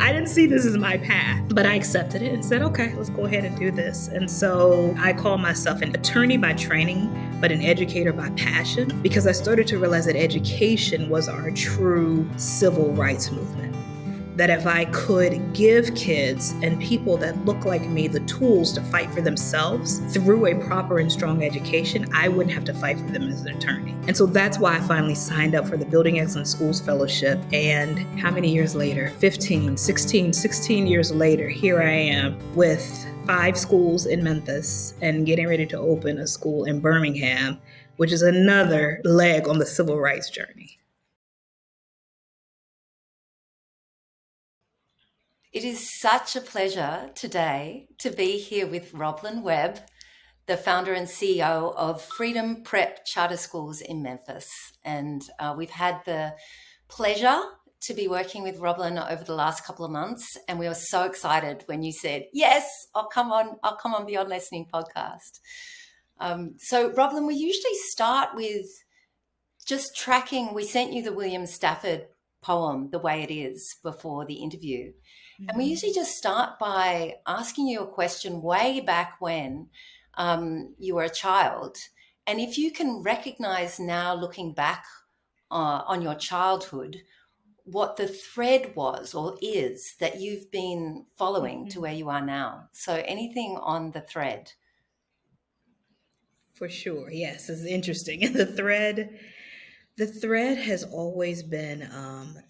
I didn't see this as my path, but I accepted it and said, okay, let's go ahead and do this. And so I call myself an attorney by training, but an educator by passion, because I started to realize that education was our true civil rights movement. That if I could give kids and people that look like me the tools to fight for themselves through a proper and strong education, I wouldn't have to fight for them as an attorney. And so that's why I finally signed up for the Building Excellent Schools Fellowship. And how many years later? 16 years later, here I am with 5 schools in Memphis and getting ready to open a school in Birmingham, which is another leg on the civil rights journey. It is such a pleasure today to be here with Roblin Webb, the founder and CEO of Freedom Prep Charter Schools in Memphis. And we've had the pleasure to be working with Roblin over the last couple of months. And we were so excited when you said, yes, I'll come on Beyond Lessening podcast. So Roblin, we usually start with just tracking. We sent you the William Stafford poem, The Way It Is, before the interview. And we usually just start by asking you a question way back when you were a child. And if you can recognize now, looking back on your childhood, what the thread was or is that you've been following to where you are now. So anything on the thread? For sure. Yes, it's interesting. The thread has always been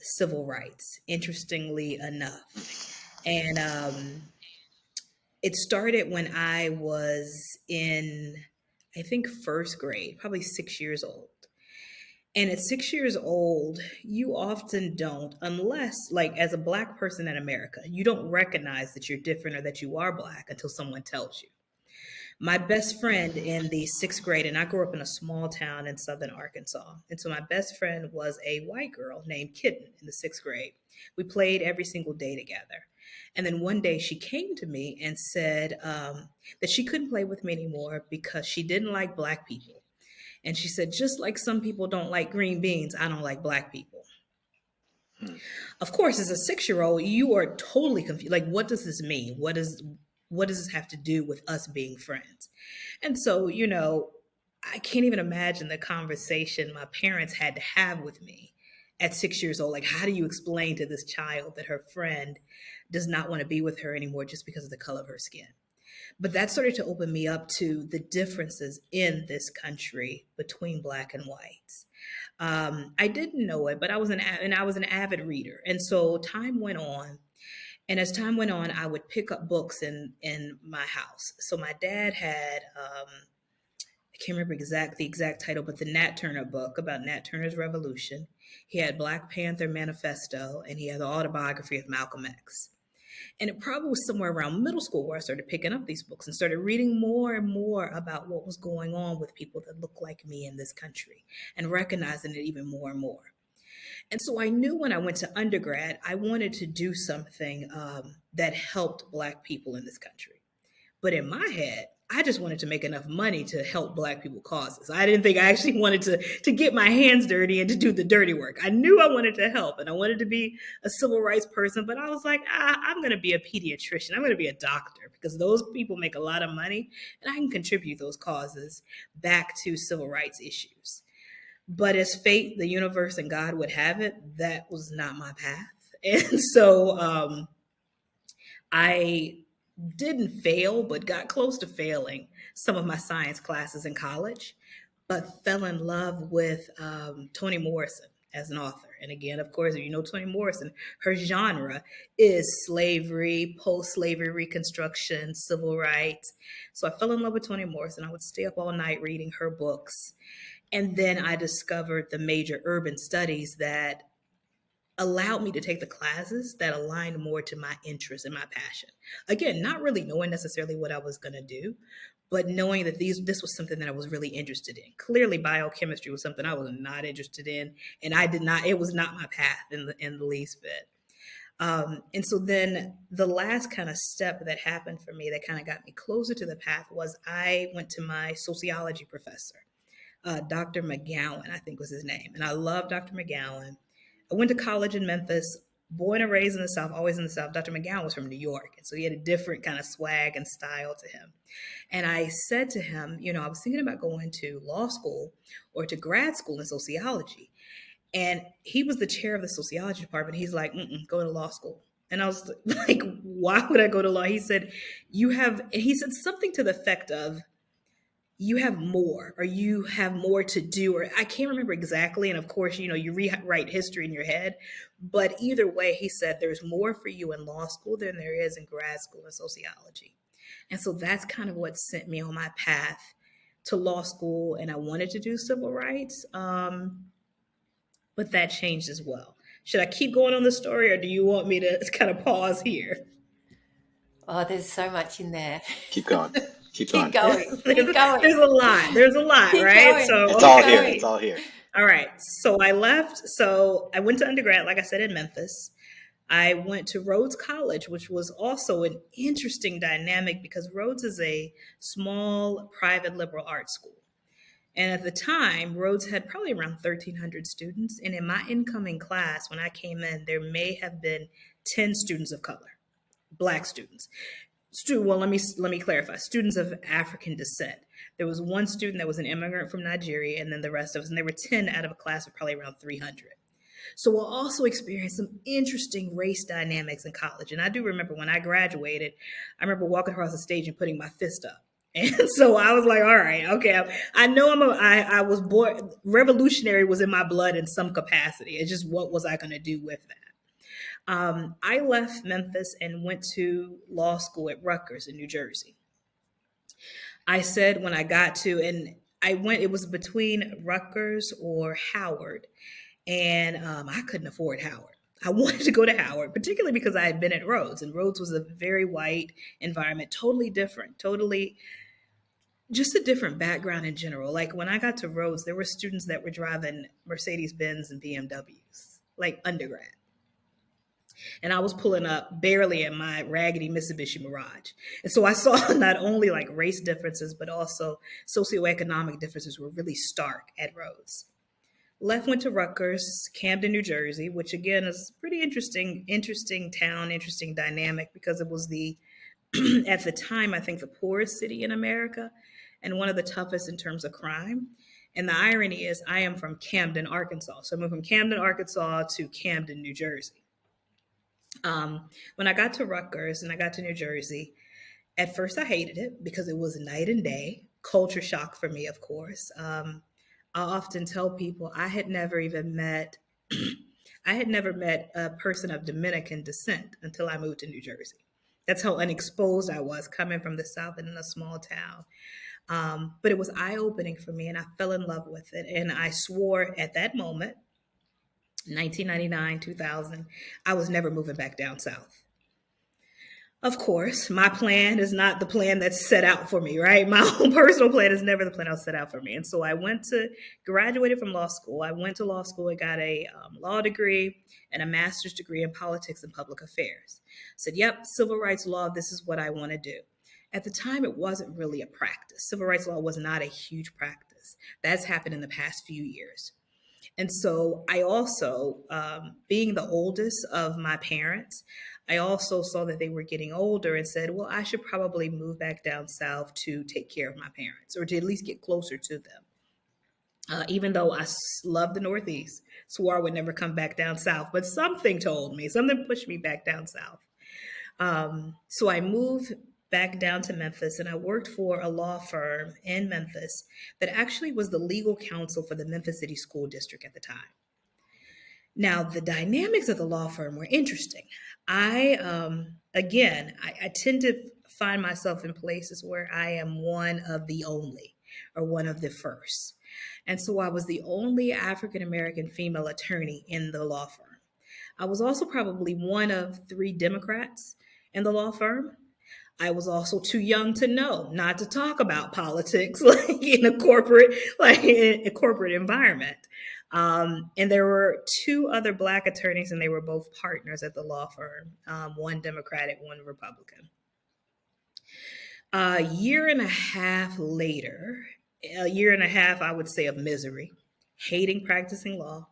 civil rights, interestingly enough. And it started when I was in, I think, first grade, probably 6 years old. And at 6 years old, you often don't, unless, like, as a Black person in America, you don't recognize that you're different or that you are Black until someone tells you. My best friend in the 6th grade, and I grew up in a small town in southern Arkansas. And so my best friend was a white girl named Kitten in the 6th grade. We played every single day together. And then one day she came to me and said that she couldn't play with me anymore because she didn't like Black people. And she said, just like some people don't like green beans, I don't like Black people. Of course, as a 6-year-old, you are totally confused. Like, what does this mean? What does this have to do with us being friends? And so, I can't even imagine the conversation my parents had to have with me at 6 years old. Like, how do you explain to this child that her friend does not want to be with her anymore just because of the color of her skin? But that started to open me up to the differences in this country between Black and whites. I didn't know it, but I was an avid reader, and so time went on. And as time went on, I would pick up books in my house. So my dad had I can't remember the exact title, but the Nat Turner book about Nat Turner's Revolution. He had Black Panther Manifesto, and he had the autobiography of Malcolm X. And it probably was somewhere around middle school where I started picking up these books and started reading more and more about what was going on with people that look like me in this country and recognizing it even more and more. And so I knew when I went to undergrad, I wanted to do something that helped Black people in this country. But in my head, I just wanted to make enough money to help Black people causes. I didn't think I actually wanted to get my hands dirty and to do the dirty work. I knew I wanted to help and I wanted to be a civil rights person, but I was like, I'm going to be a pediatrician. I'm going to be a doctor because those people make a lot of money and I can contribute those causes back to civil rights issues. But as fate, the universe, and God would have it, that was not my path. And so I didn't fail, but got close to failing some of my science classes in college, but fell in love with Toni Morrison as an author. And again, of course, if you know Toni Morrison, her genre is slavery, post-slavery reconstruction, civil rights. So I fell in love with Toni Morrison. I would stay up all night reading her books. And then I discovered the major urban studies that allowed me to take the classes that aligned more to my interest and my passion. Again, not really knowing necessarily what I was going to do, but knowing that this was something that I was really interested in. Clearly, biochemistry was something I was not interested in, and it was not my path in the least bit. And so then the last kind of step that happened for me that kind of got me closer to the path was I went to my sociology professor, Dr. McGowan, I think was his name. And I love Dr. McGowan. I went to college in Memphis Born and raised in the South, always in the South. Dr. McGowan was from New York, and so he had a different kind of swag and style to him. And I said to him, I was thinking about going to law school or to grad school in sociology. And he was the chair of the sociology department. He's like, go to law school. And I was like, why would I go to law? He said, he said something to the effect of, you have more, or you have more to do, or I can't remember exactly. And of course, you rewrite history in your head. But either way, he said, there's more for you in law school than there is in grad school in sociology. And so that's kind of what sent me on my path to law school. And I wanted to do civil rights. But that changed as well. Should I keep going on the story, or do you want me to kind of pause here? Oh, there's so much in there. Keep going. Keep Keep going. going. Keep going. There's a lot. There's a lot, Keep right? going. So It's all here. okay. It's all here. All right. So I left. So I went to undergrad, like I said, in Memphis. I went to Rhodes College, which was also an interesting dynamic because Rhodes is a small private liberal arts school. And at the time, Rhodes had probably around 1,300 students. And in my incoming class, when I came in, there may have been 10 students of color, Black students. Well, let me clarify. Students of African descent. There was one student that was an immigrant from Nigeria, and then the rest of us, and there were 10 out of a class of probably around 300. So we'll also experience some interesting race dynamics in college. And I do remember when I graduated, I remember walking across the stage and putting my fist up. And so I was like, all right, okay. I know I was born, revolutionary was in my blood in some capacity. It's just, what was I going to do with that? I left Memphis and went to law school at Rutgers in New Jersey. I said when I got to, and it was between Rutgers or Howard. And I couldn't afford Howard. I wanted to go to Howard, particularly because I had been at Rhodes, and Rhodes was a very white environment, totally different, totally just a different background in general. Like when I got to Rhodes, there were students that were driving Mercedes-Benz and BMWs, like undergrad. And I was pulling up barely in my raggedy Mitsubishi Mirage. And so I saw not only like race differences, but also socioeconomic differences were really stark at Rhodes. Left, went to Rutgers, Camden, New Jersey, which again is pretty interesting town, interesting dynamic because it was at the time, I think the poorest city in America and one of the toughest in terms of crime. And the irony is I am from Camden, Arkansas. So I moved from Camden, Arkansas to Camden, New Jersey. When I got to Rutgers and I got to New Jersey, at first I hated it because it was night and day, culture shock for me, of course. I often tell people I had never met a person of Dominican descent until I moved to New Jersey. That's how unexposed I was coming from the South and in a small town. But it was eye-opening for me and I fell in love with it. And I swore at that moment, 1999, 2000, I was never moving back down South. Of course, my plan is not the plan that's set out for me, right? My own personal plan is never the plan that was set out for me. And so I graduated from law school. I went to law school and got a law degree and a master's degree in politics and public affairs. Said, yep, civil rights law, this is what I want to do. At the time, it wasn't really a practice. Civil rights law was not a huge practice. That's happened in the past few years. And so I also, being the oldest of my parents, I also saw that they were getting older and said, well, I should probably move back down South to take care of my parents or to at least get closer to them. Even though I love the Northeast, swore I would never come back down South, but something pushed me back down South. So I moved back down to Memphis and I worked for a law firm in Memphis that actually was the legal counsel for the Memphis City School District at the time. Now, the dynamics of the law firm were interesting. I tend to find myself in places where I am one of the only or one of the first. And so I was the only African-American female attorney in the law firm. I was also probably one of 3 Democrats in the law firm. I was also too young to know not to talk about politics in a corporate environment. And there were 2 other Black attorneys, and they were both partners at the law firm, one Democratic, one Republican. A year and a half later, I would say, of misery, hating practicing law,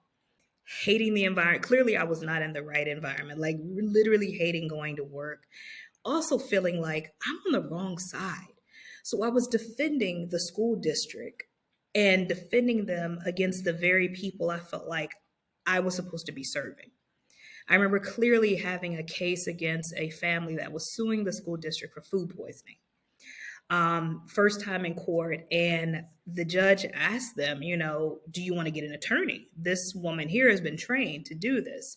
hating the environment. Clearly, I was not in the right environment, like literally hating going to work. Also, feeling like I'm on the wrong side. So, I was defending the school district and defending them against the very people I felt like I was supposed to be serving. I remember clearly having a case against a family that was suing the school district for food poisoning. First time in court, and the judge asked them, do you want to get an attorney? This woman here has been trained to do this.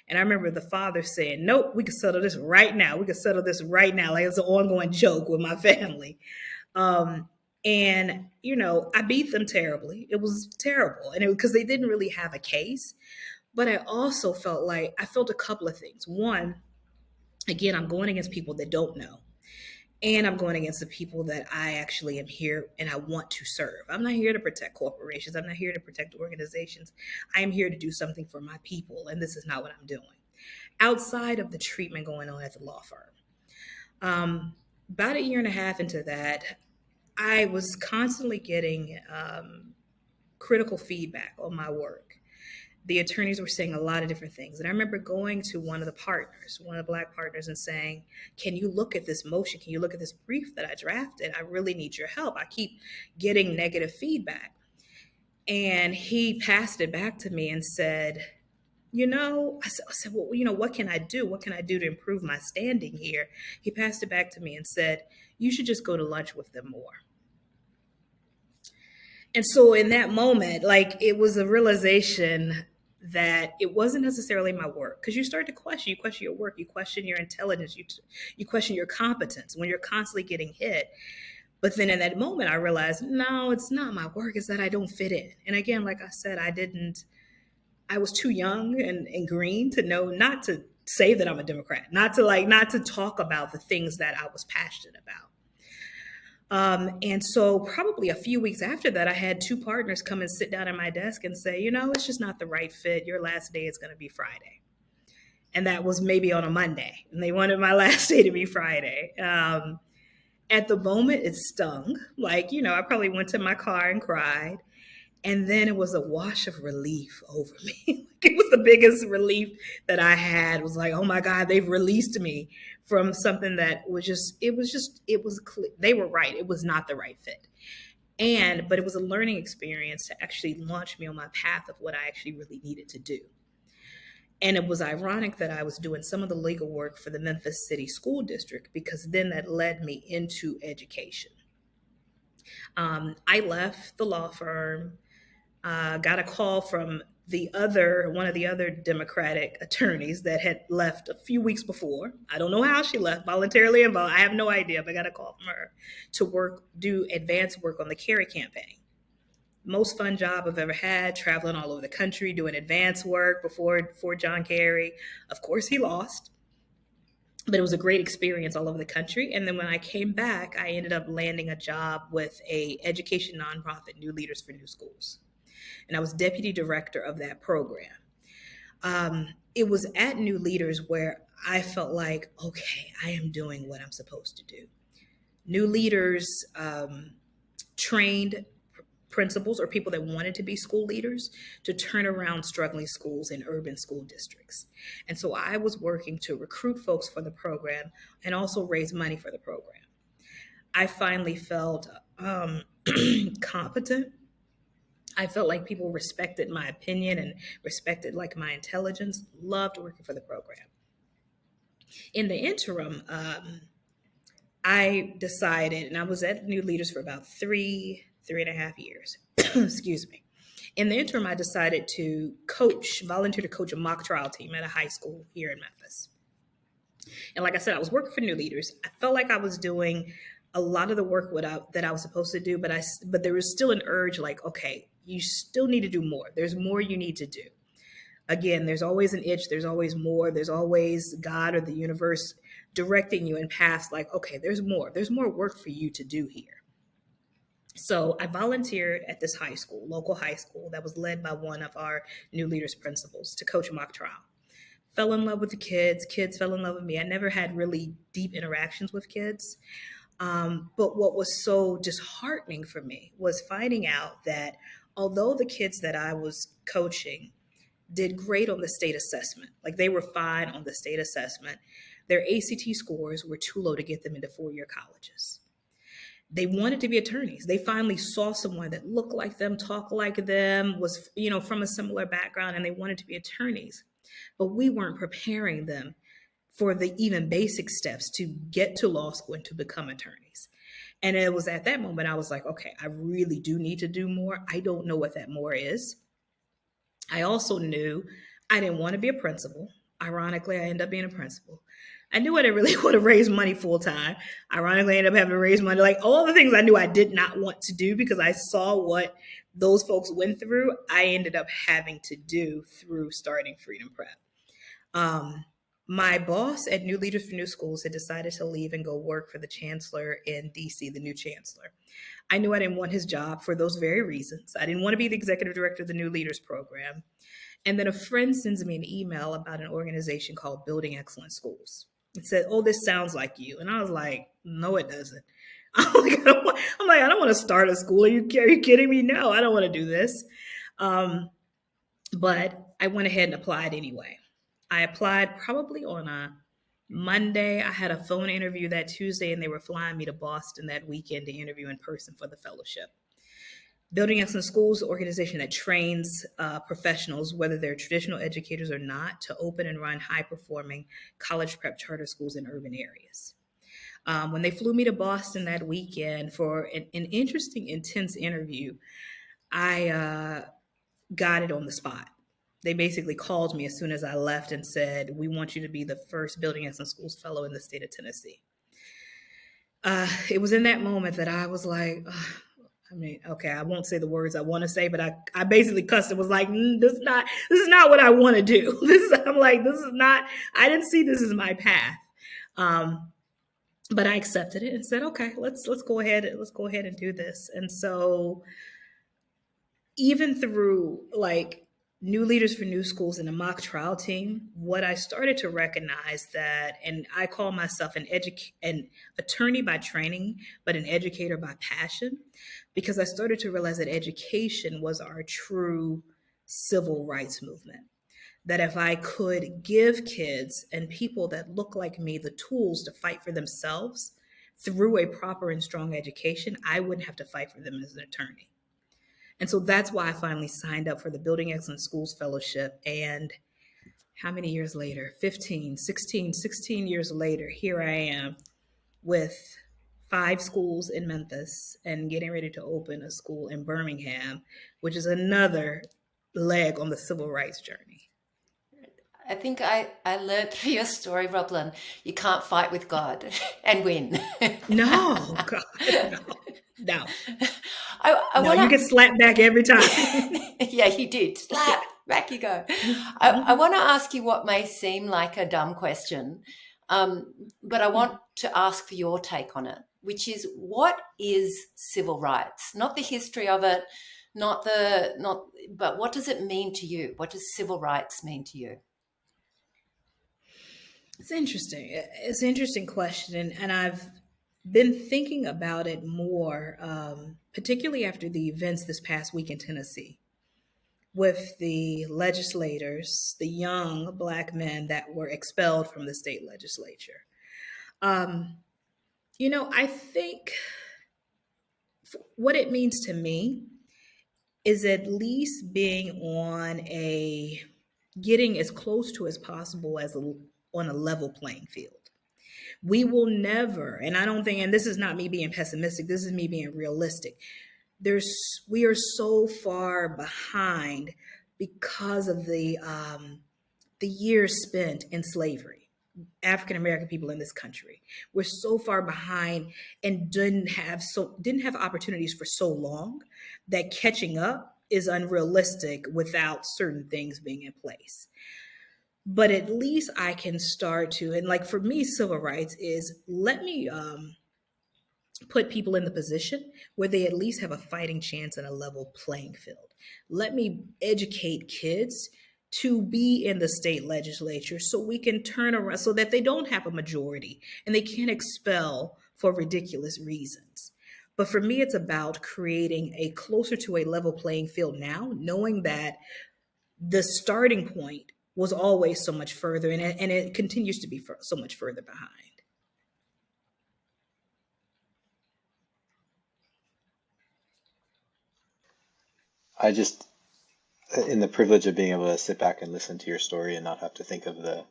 And I remember the father saying, nope, we can settle this right now. We can settle this right now. Like, it's an ongoing joke with my family. And I beat them terribly. It was terrible. And because they didn't really have a case. But I also felt a couple of things. One, again, I'm going against people that don't know. And I'm going against the people that I actually am here and I want to serve. I'm not here to protect corporations. I'm not here to protect organizations. I am here to do something for my people. And this is not what I'm doing. Outside of the treatment going on at the law firm. About a year and a half into that, I was constantly getting critical feedback on my work. The attorneys were saying a lot of different things. And I remember going to one of the Black partners, and saying, can you look at this motion? Can you look at this brief that I drafted? I really need your help. I keep getting negative feedback. And he passed it back to me and said, I said, well, what can I do? What can I do to improve my standing here? He passed it back to me and said, you should just go to lunch with them more. And so in that moment, it was a realization that it wasn't necessarily my work, because you start to question your work, you question your intelligence, you question your competence when you're constantly getting hit. But then in that moment, I realized, no, it's not my work, it's that I don't fit in. And again, like I said, I was too young and green to know not to say that I'm a Democrat, not to talk about the things that I was passionate about. And so probably a few weeks after that, I had two partners come and sit down at my desk and say, it's just not the right fit. Your last day is going to be Friday. And that was maybe on a Monday. And they wanted my last day to be Friday. At the moment, it stung. I probably went to my car and cried. And then it was a wash of relief over me. It was the biggest relief that I had. It was like, oh my God, they've released me from something that was clear. They were right. It was not the right fit. But it was a learning experience to actually launch me on my path of what I actually really needed to do. And it was ironic that I was doing some of the legal work for the Memphis City School District, because then that led me into education. I left the law firm, got a call from one of the other Democratic attorneys that had left a few weeks before. I don't know how she left, voluntarily involved. I have no idea, but I got a call from her to do advanced work on the Kerry campaign. Most fun job I've ever had, traveling all over the country, doing advanced work before John Kerry. Of course, he lost, but it was a great experience all over the country. And then when I came back, I ended up landing a job with a education nonprofit, New Leaders for New Schools. And I was deputy director of that program. It was at New Leaders where I felt like, okay, I am doing what I'm supposed to do. New Leaders trained principals or people that wanted to be school leaders to turn around struggling schools in urban school districts. And so I was working to recruit folks for the program and also raise money for the program. I finally felt competent. I felt like people respected my opinion and respected my intelligence. Loved working for the program. In the interim, I decided, and I was at New Leaders for about three and a half years. Excuse me. In the interim, I decided to volunteer to coach a mock trial team at a high school here in Memphis. And like I said, I was working for New Leaders. I felt like I was doing a lot of the work that I was supposed to do, but there was still an urge okay, you still need to do more. There's more you need to do. Again, there's always an itch. There's always more. There's always God or the universe directing you in paths okay, there's more. There's more work for you to do here. So I volunteered at this high school, local high school, that was led by one of our New Leaders principals, to coach a mock trial. Fell in love with the kids. Kids fell in love with me. I never had really deep interactions with kids. But what was so disheartening for me was finding out that although the kids that I was coaching, did great on the state assessment. Like they were fine on the state assessment. Their ACT scores were too low to get them into four-year colleges. They wanted to be attorneys. They finally saw someone that looked like them, talked like them, was, from a similar background, and they wanted to be attorneys. But we weren't preparing them for the even basic steps to get to law school and to become attorneys. And it was at that moment I was like, okay, I really do need to do more. I don't know what that more is. I also knew I didn't want to be a principal. Ironically, I ended up being a principal. I knew I didn't really want to raise money full time. Ironically, I ended up having to raise money. Like all the things I knew I did not want to do because I saw what those folks went through, I ended up having to do through starting Freedom Prep. My boss at New Leaders for New Schools had decided to leave and go work for the chancellor in DC, the new chancellor. I knew I didn't want his job for those very reasons. I didn't want to be the executive director of the New Leaders program. And then a friend sends me an email about an organization called Building Excellent Schools. It said, "Oh, this sounds like you." And I was like, "No, it doesn't." I don't want to start a school. Are you kidding me? No, I don't want to do this. But I went ahead and applied anyway. I applied probably on a Monday. I had a phone interview that Tuesday, and they were flying me to Boston that weekend to interview in person for the fellowship. Building Excellent Schools, an organization that trains professionals, whether they're traditional educators or not, to open and run high-performing college prep charter schools in urban areas. When they flew me to Boston that weekend for an interesting, intense interview, I got it on the spot. They basically called me as soon as I left and said, "We want you to be the first Building Excellent Schools fellow in the state of Tennessee." It was in that moment that I was like, okay, I won't say the words I want to say, but I basically cussed. It was like, this is not what I want to do. I didn't see this as my path. But I accepted it and said, okay, let's go ahead and do this. And so even through like New Leaders for New Schools and a mock trial team, what I started to recognize that, and I call myself an attorney by training, but an educator by passion, because I started to realize that education was our true civil rights movement. That if I could give kids and people that look like me the tools to fight for themselves through a proper and strong education, I wouldn't have to fight for them as an attorney. And so that's why I finally signed up for the Building Excellent Schools Fellowship. And how many years later? 16 years later, here I am with 5 schools in Memphis and getting ready to open a school in Birmingham, which is another leg on the civil rights journey. I think I learned through your story, Roblin, you can't fight with God and win. No, God, no. No. No, you get slapped back every time. Yeah, you did. Slap, back you go. I want to ask you what may seem like a dumb question, but I want to ask for your take on it, which is, what is civil rights? Not the history of it, but what does it mean to you? What does civil rights mean to you? It's interesting. It's an interesting question, and I've been thinking about it more, particularly after the events this past week in Tennessee with the legislators, the young Black men that were expelled from the state legislature. I think what it means to me is at least being getting as close to as possible as on a level playing field. We will never, and I don't think, and this is not me being pessimistic, this is me being realistic. We are so far behind because of the years spent in slavery, African American people in this country. We're so far behind and didn't have opportunities for so long that catching up is unrealistic without certain things being in place. But at least I can start to, and like for me, civil rights is, let me put people in the position where they at least have a fighting chance in a level playing field. Let me educate kids to be in the state legislature so we can turn around, so that they don't have a majority and they can't expel for ridiculous reasons. But for me, it's about creating a closer to a level playing field now, knowing that the starting point was always so much further, and it continues to be so much further behind. I just, in the privilege of being able to sit back and listen to your story and not have to think of the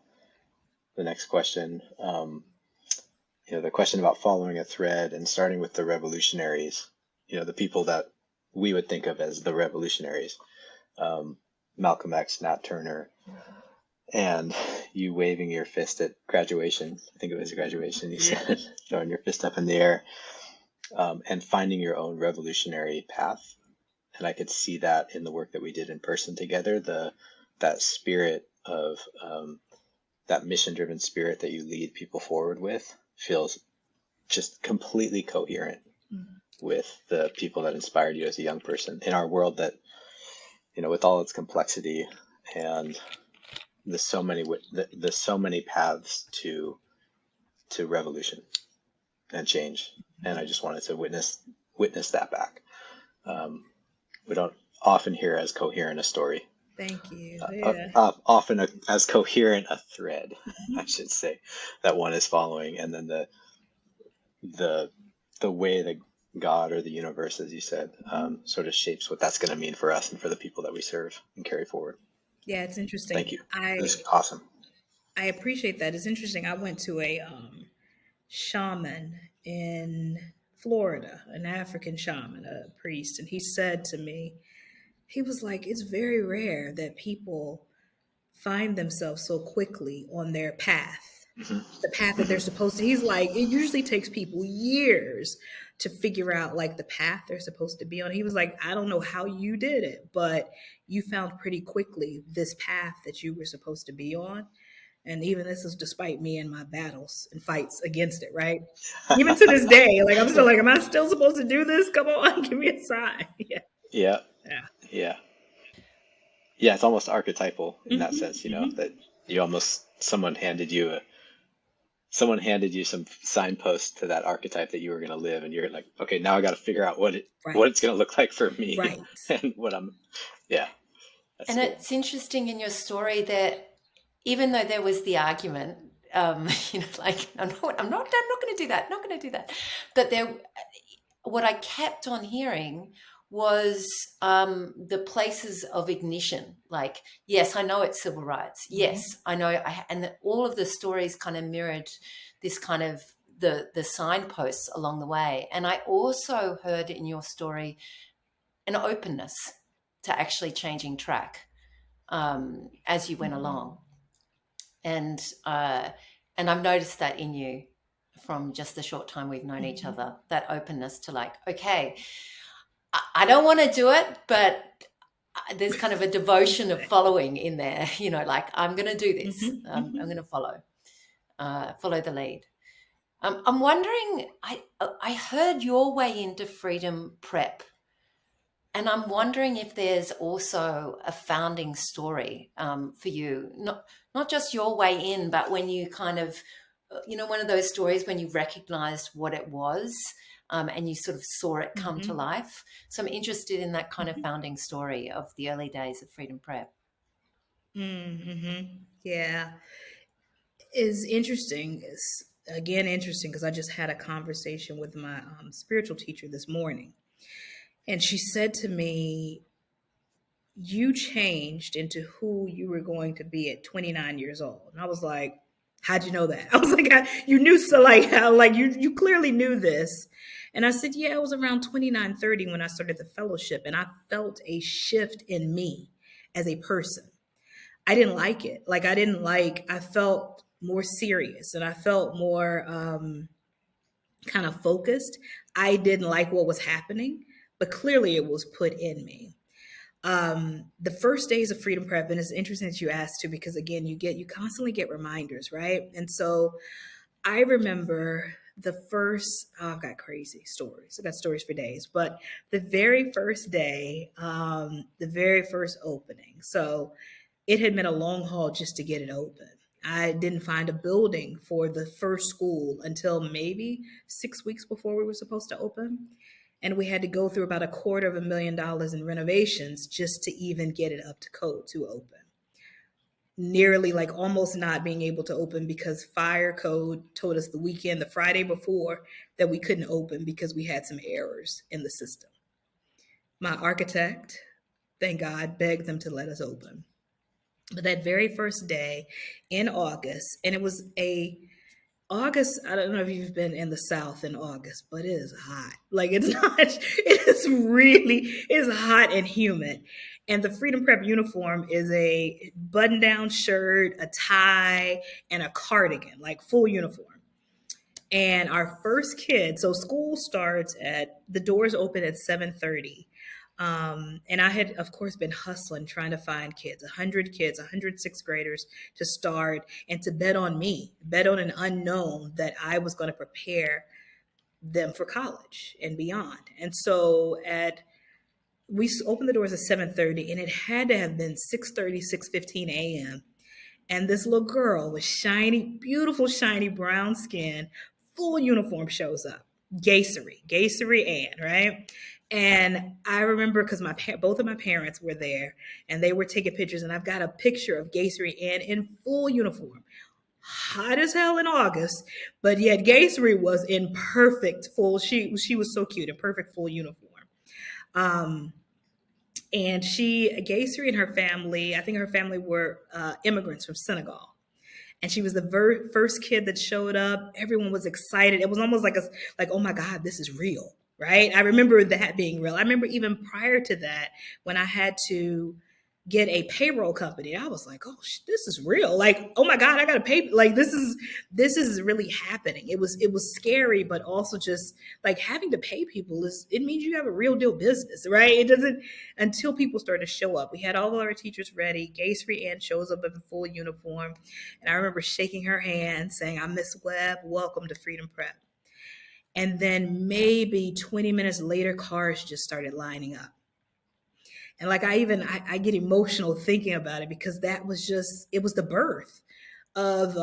next question, the question about following a thread and starting with the revolutionaries, the people that we would think of as the revolutionaries, Malcolm X, Nat Turner, and you waving your fist at graduation. I think it was a graduation. You said throwing your fist up in the air, and finding your own revolutionary path. And I could see that in the work that we did in person together. That spirit of that mission-driven spirit that you lead people forward with feels just completely coherent with the people that inspired you as a young person in our world that, with all its complexity and there's so many paths to revolution and change. And I just wanted to witness that back. We don't often hear as coherent a story. Thank you. Often as coherent a thread, I should say, that one is following, and then the way that God or the universe, as you said, sort of shapes what that's going to mean for us and for the people that we serve and carry forward. Yeah, it's interesting. Thank you. It's awesome. I appreciate that. It's interesting. I went to a shaman in Florida, an African shaman, a priest, and he said to me, he was like, it's very rare that people find themselves so quickly on their path, the path that they're supposed to. He's like, it usually takes people years to figure out like the path they're supposed to be on. He was like, I don't know how you did it, but you found pretty quickly this path that you were supposed to be on. And even this is despite me and my battles and fights against it, right? Even to this day, like I'm still like, am I still supposed to do this? Come on, give me a sign. Yeah. Yeah. Yeah, it's almost archetypal in that sense, that you almost someone handed you some signpost to that archetype that you were going to live, and you're like, okay, now I got to figure out what it's going to look like for me, right? And what and cool. It's interesting in your story that even though there was the argument, like I'm not going to do that, not going to do that, but what I kept on hearing was the places of ignition. Like, yes, I know it's civil rights. Yes, I know. And all of the stories kind of mirrored this kind of the signposts along the way. And I also heard in your story an openness to actually changing track as you went along. And I've noticed that in you from just the short time we've known each other, that openness to like, okay, I don't want to do it, but there's kind of a devotion of following in there, like I'm going to do this. I'm going to follow the lead. I'm wondering, I heard your way into Freedom Prep, and I'm wondering if there's also a founding story for you, not just your way in, but when you kind of, one of those stories when you recognized what it was and you sort of saw it come to life. So I'm interested in that kind of founding story of the early days of Freedom Prep. Yeah. It's interesting. It's again interesting because I just had a conversation with my spiritual teacher this morning. And she said to me, you changed into who you were going to be at 29 years old. And I was like, how'd you know that? I was like, you knew, so like, how, like you clearly knew this. And I said, yeah, it was around 29, 30 when I started the fellowship. And I felt a shift in me as a person. I didn't like it. Like, I felt more serious and I felt more kind of focused. I didn't like what was happening, but clearly it was put in me. The first days of Freedom Prep, and it's interesting that you asked too, because again, you constantly get reminders, right? And so I remember the first, I've got crazy stories. I got stories for days, but the very first day, the very first opening. So it had been a long haul just to get it open. I didn't find a building for the first school until maybe 6 weeks before we were supposed to open. And we had to go through about $250,000 in renovations just to even get it up to code to open. Nearly like almost not being able to open because fire code told us the Friday before, that we couldn't open because we had some errors in the system. My architect, thank God, begged them to let us open. But that very first day in August, and it was August, I don't know if you've been in the South in August, but it is hot. Like it's not, it's hot and humid. And the Freedom Prep uniform is a button down shirt, a tie, and a cardigan, like full uniform. And our first kid, so school starts the doors open at 7:30. And I had, of course, been hustling, trying to find kids, 100 kids, 100 sixth graders to start and to bet on me, bet on an unknown that I was going to prepare them for college and beyond. And so we opened the doors at 7:30, and it had to have been 6:30, 6:15 a.m. And this little girl with shiny, beautiful, shiny brown skin, full uniform shows up. Gaysery Ann, right? And I remember because both of my parents were there and they were taking pictures, and I've got a picture of Gaysery Ann in full uniform. Hot as hell in August, but yet Gaysery was in perfect full. She was so cute in perfect full uniform. And Gaysery and her family, I think her family were immigrants from Senegal. And she was the first kid that showed up. Everyone was excited. It was almost like, oh my God, this is real, right? I remember that being real. I remember even prior to that, when I had to get a payroll company, I was like, oh, this is real. Like, oh my God, I got to pay. Like, this is really happening. It was scary, but also just like having to pay people it means you have a real deal business, right? It doesn't until people start to show up. We had all of our teachers ready. Gaysery Ann shows up in full uniform. And I remember shaking her hand saying, I'm Miss Webb, welcome to Freedom Prep. And then maybe 20 minutes later, cars just started lining up. And like I get emotional thinking about it because it was the birth of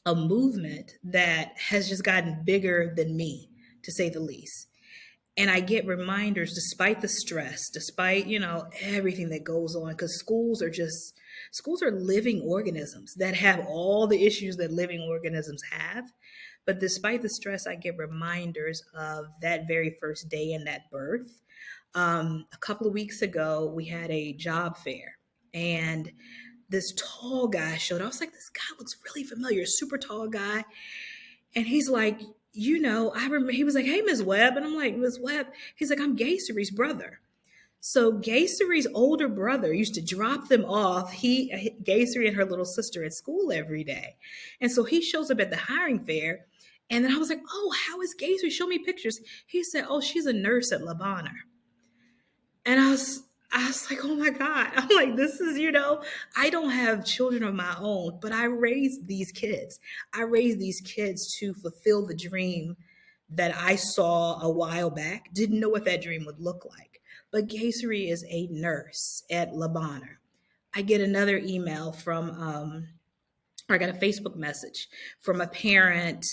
a movement that has just gotten bigger than me, to say the least. And I get reminders, despite the stress, despite, everything that goes on, because schools are living organisms that have all the issues that living organisms have. But despite the stress, I get reminders of that very first day and that birth. A couple of weeks ago, we had a job fair, and this tall guy showed up. I was like, this guy looks really familiar, super tall guy. And he's like, I remember, he was like, hey, Ms. Webb. And I'm like, Ms. Webb. He's like, I'm Gaysery's brother. So Gaysery's older brother used to drop them off, Gaysery and her little sister at school every day. And so he shows up at the hiring fair. And then I was like, oh, how is Gaysery? Show me pictures. He said, oh, she's a nurse at Le Bonheur. And I was like, oh my God. I'm like, this is, I don't have children of my own, but I raised these kids. I raised these kids to fulfill the dream that I saw a while back. Didn't know what that dream would look like. But Gaysery is a nurse at Le Bonheur. I get another email I got a Facebook message from a parent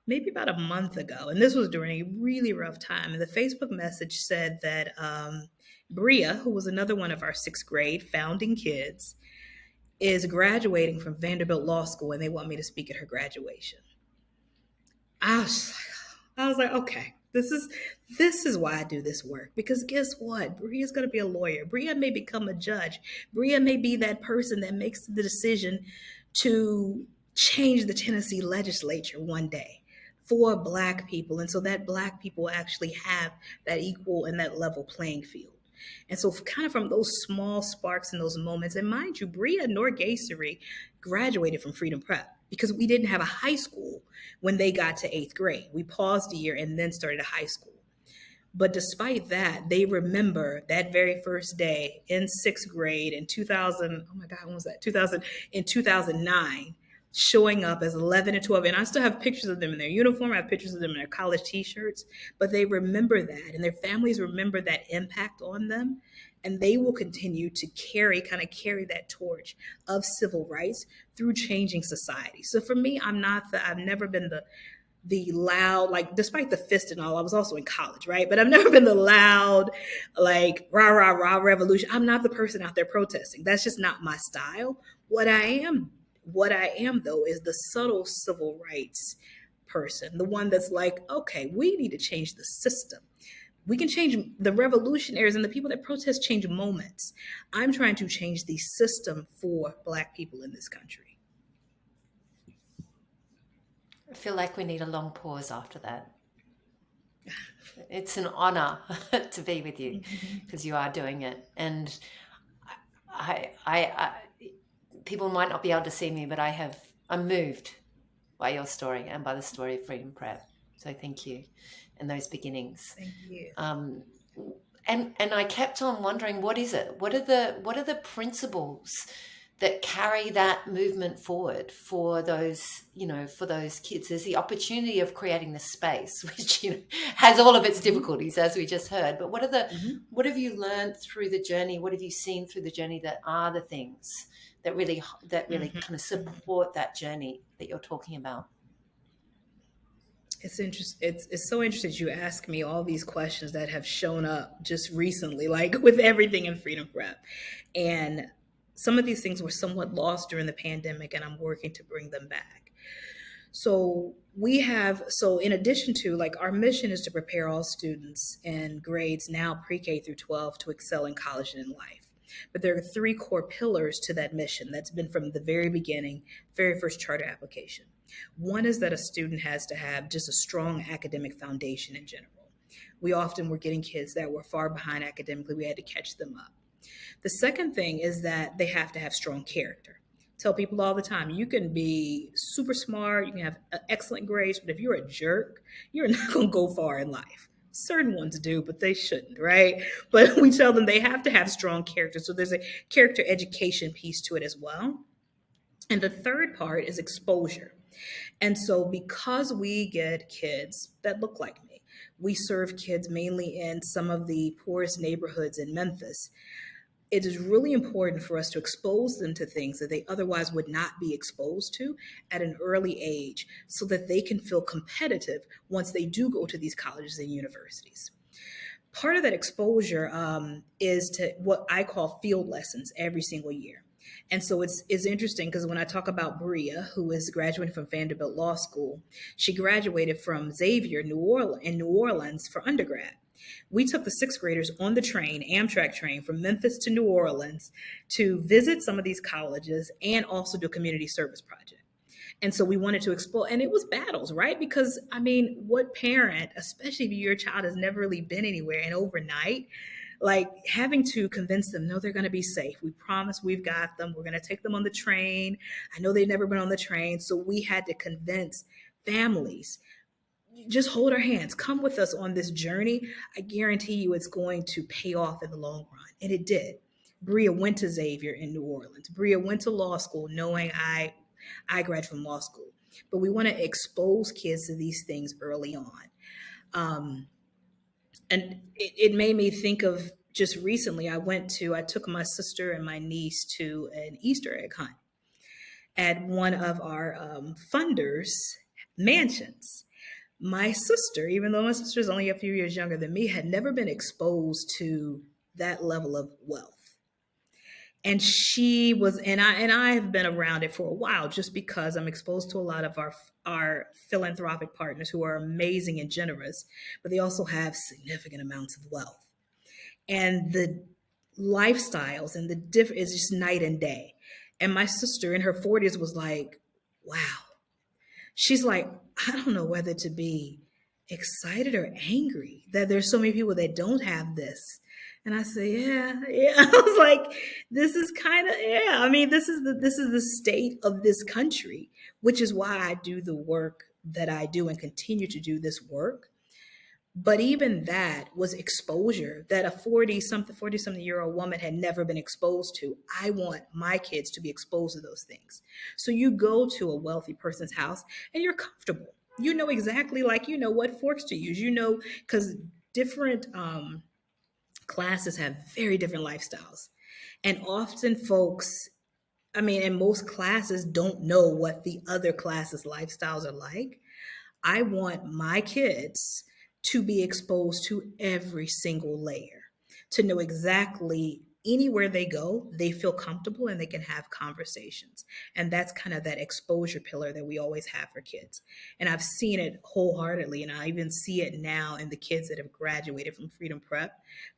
maybe about a month ago. And this was during a really rough time. And the Facebook message said that Bria, who was another one of our sixth grade founding kids, is graduating from Vanderbilt Law School, and they want me to speak at her graduation. I was like, okay, this is why I do this work. Because guess what? Bria's going to be a lawyer. Bria may become a judge. Bria may be that person that makes the decision to change the Tennessee legislature one day for Black people. And so that Black people actually have that equal and that level playing field. And so kind of from those small sparks and those moments, and mind you, Bria nor Gaysery graduated from Freedom Prep because we didn't have a high school when they got to 8th grade. We paused a year and then started a high school. But despite that, they remember that very first day in 6th grade in 2000, oh my God, when was that? 2009, showing up as 11 and 12. And I still have pictures of them in their uniform. I have pictures of them in their college t-shirts, but they remember that, and their families remember that impact on them. And they will continue to carry that torch of civil rights through changing society. So for me, I've never been the loud, like despite the fist and all, I was also in college, right? But I've never been the loud, like rah rah rah revolution. I'm not the person out there protesting. That's just not my style. What I am though is the subtle civil rights person, the one that's like, okay, we need to change the system. We can change the revolutionaries and the people that protest change moments. I'm trying to change the system for Black people in this country. I feel like we need a long pause after that. It's an honor to be with you because you are doing it. And I people might not be able to see me, but I'm moved by your story and by the story of Freedom Prep. So thank you. And those beginnings. Thank you. And I kept on wondering, what is it? What are the principles that carry that movement forward for those, for those kids? There's the opportunity of creating the space, which has all of its difficulties, as we just heard. But what what have you learned through the journey? What have you seen through the journey that are the things that really kind of support that journey that you're talking about? It's so interesting you ask me all these questions that have shown up just recently, like with everything in Freedom Prep. And some of these things were somewhat lost during the pandemic, and I'm working to bring them back. So in addition to, like, our mission is to prepare all students in grades now pre-K through 12 to excel in college and in life. But there are 3 core pillars to that mission that's been from the very beginning, very first charter application. One is that a student has to have just a strong academic foundation in general. We often were getting kids that were far behind academically. We had to catch them up. The second thing is that they have to have strong character. Tell people all the time, you can be super smart, you can have excellent grades, but if you're a jerk, you're not going to go far in life. Certain ones do, but they shouldn't, right? But we tell them they have to have strong character. So there's a character education piece to it as well. And the third part is exposure. And so because we get kids that look like me, we serve kids mainly in some of the poorest neighborhoods in Memphis. It is really important for us to expose them to things that they otherwise would not be exposed to at an early age so that they can feel competitive once they do go to these colleges and universities. Part of that exposure is to what I call field lessons every single year. And so it's interesting because when I talk about Bria, who is graduating from Vanderbilt Law School, she graduated from Xavier, New Orleans for undergrad. We took the 6th graders on the train, Amtrak train, from Memphis to New Orleans to visit some of these colleges and also do a community service project. And so we wanted to explore, and it was battles, right? Because, I mean, what parent, especially if your child has never really been anywhere, and overnight, like having to convince them, no, they're going to be safe. We promise we've got them. We're going to take them on the train. I know they've never been on the train. So we had to convince families, just hold our hands, come with us on this journey. I guarantee you it's going to pay off in the long run. And it did. Bria went to Xavier in New Orleans. Bria went to law school knowing I graduated from law school. But we want to expose kids to these things early on. And it made me think of just recently, I took my sister and my niece to an Easter egg hunt at one of our funders' mansions. My sister, even though my sister is only a few years younger than me, had never been exposed to that level of wealth. And she was, and I have been around it for a while just because I'm exposed to a lot of our philanthropic partners who are amazing and generous, but they also have significant amounts of wealth. And the lifestyles and the difference is just night and day. And my sister in her 40s was like, wow. She's like, I don't know whether to be excited or angry that there's so many people that don't have this. And I say, yeah. I was like, this is kind of, yeah. I mean, this is the state of this country, which is why I do the work that I do and continue to do this work. But even that was exposure that a 40-something year old woman had never been exposed to. I want my kids to be exposed to those things. So you go to a wealthy person's house and you're comfortable. You know exactly, like, you know what forks to use, because different classes have very different lifestyles. And often folks, in most classes don't know what the other classes' lifestyles are like. I want my kids to be exposed to every single layer, to know exactly anywhere they go, they feel comfortable and they can have conversations. And that's kind of that exposure pillar that we always have for kids. And I've seen it wholeheartedly. And I even see it now in the kids that have graduated from Freedom Prep.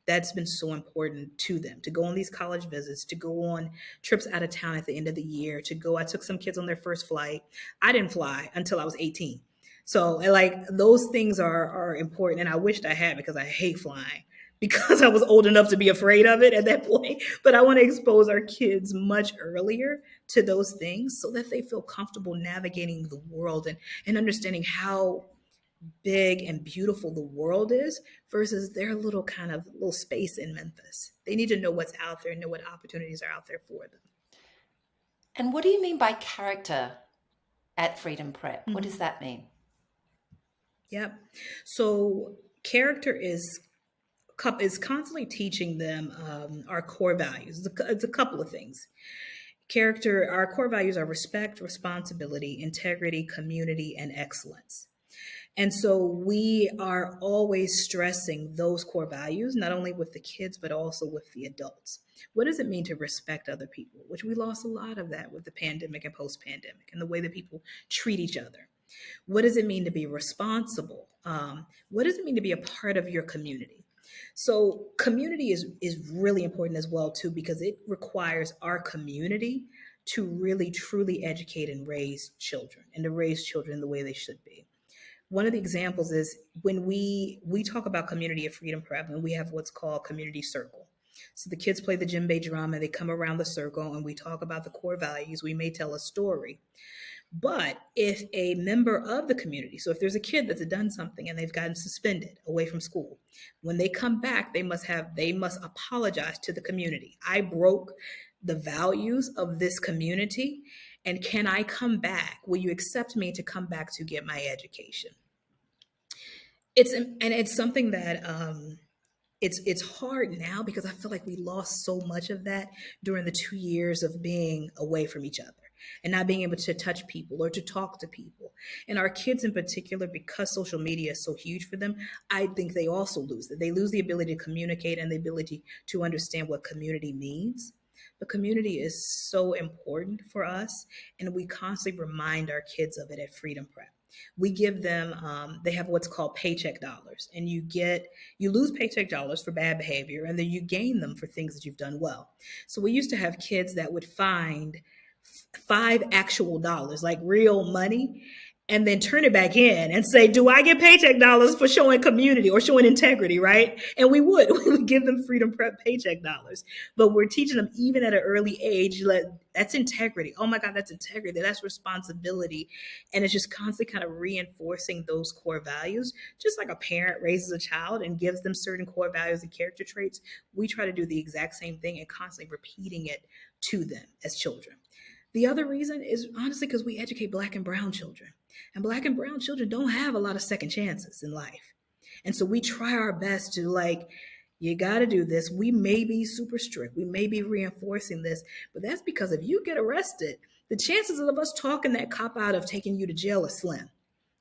That's been so important to them to go on these college visits, to go on trips out of town at the end of the year, to go. I took some kids on their first flight. I didn't fly until I was 18. So like those things are important. And I wished I had because I hate flying because I was old enough to be afraid of it at that point. But I want to expose our kids much earlier to those things so that they feel comfortable navigating the world and understanding how big and beautiful the world is versus their little kind of little space in Memphis. They need to know what's out there, know what opportunities are out there for them. And what do you mean by character at Freedom Prep? What does that mean? Yep. So character is constantly teaching them our core values. It's a couple of things. Character, our core values are respect, responsibility, integrity, community, and excellence. And so we are always stressing those core values, not only with the kids, but also with the adults. What does it mean to respect other people? Which we lost a lot of that with the pandemic and post pandemic and the way that people treat each other. What does it mean to be responsible? What does it mean to be a part of your community? So community is really important as well too, because it requires our community to really truly educate and raise children and to raise children the way they should be. One of the examples is when we talk about community at Freedom Prep, and we have what's called community circle. So the kids play the djembe drum and they come around the circle and we talk about the core values. We may tell a story. But if a member of the community, so if there's a kid that's done something and they've gotten suspended away from school, when they come back, they must apologize to the community. I broke the values of this community, and can I come back? Will you accept me to come back to get my education? It's something that it's hard now because I feel like we lost so much of that during the 2 years of being away from each other and not being able to touch people or to talk to people. And our kids in particular, because social media is so huge for them, I think they also lose it. They lose the ability to communicate and the ability to understand what community means. But community is so important for us, and we constantly remind our kids of it at Freedom Prep. We give them, they have what's called paycheck dollars, and you lose paycheck dollars for bad behavior, and then you gain them for things that you've done well. So we used to have kids that would find five actual dollars, like real money, and then turn it back in and say, do I get paycheck dollars for showing community or showing integrity, right? And we would give them Freedom Prep paycheck dollars. But we're teaching them even at an early age, that's integrity. Oh my God, that's integrity. That's responsibility. And it's just constantly kind of reinforcing those core values. Just like a parent raises a child and gives them certain core values and character traits, we try to do the exact same thing and constantly repeating it to them as children. The other reason is honestly because we educate Black and brown children. And Black and brown children don't have a lot of second chances in life. And so we try our best to you got to do this. We may be super strict. We may be reinforcing this. But that's because if you get arrested, the chances of us talking that cop out of taking you to jail is slim.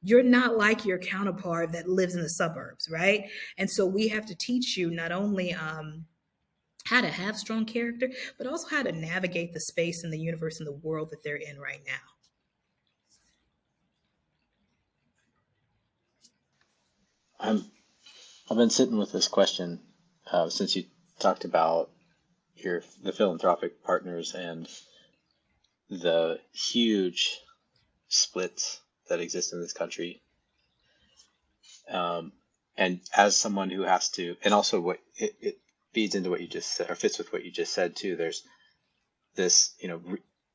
You're not like your counterpart that lives in the suburbs, right? And so we have to teach you not only how to have strong character, but also how to navigate the space and the universe and the world that they're in right now. I've been sitting with this question since you talked about the philanthropic partners and the huge splits that exist in this country. And as someone who has to, and also what it feeds into what you just said, or fits with what you just said too. There's this,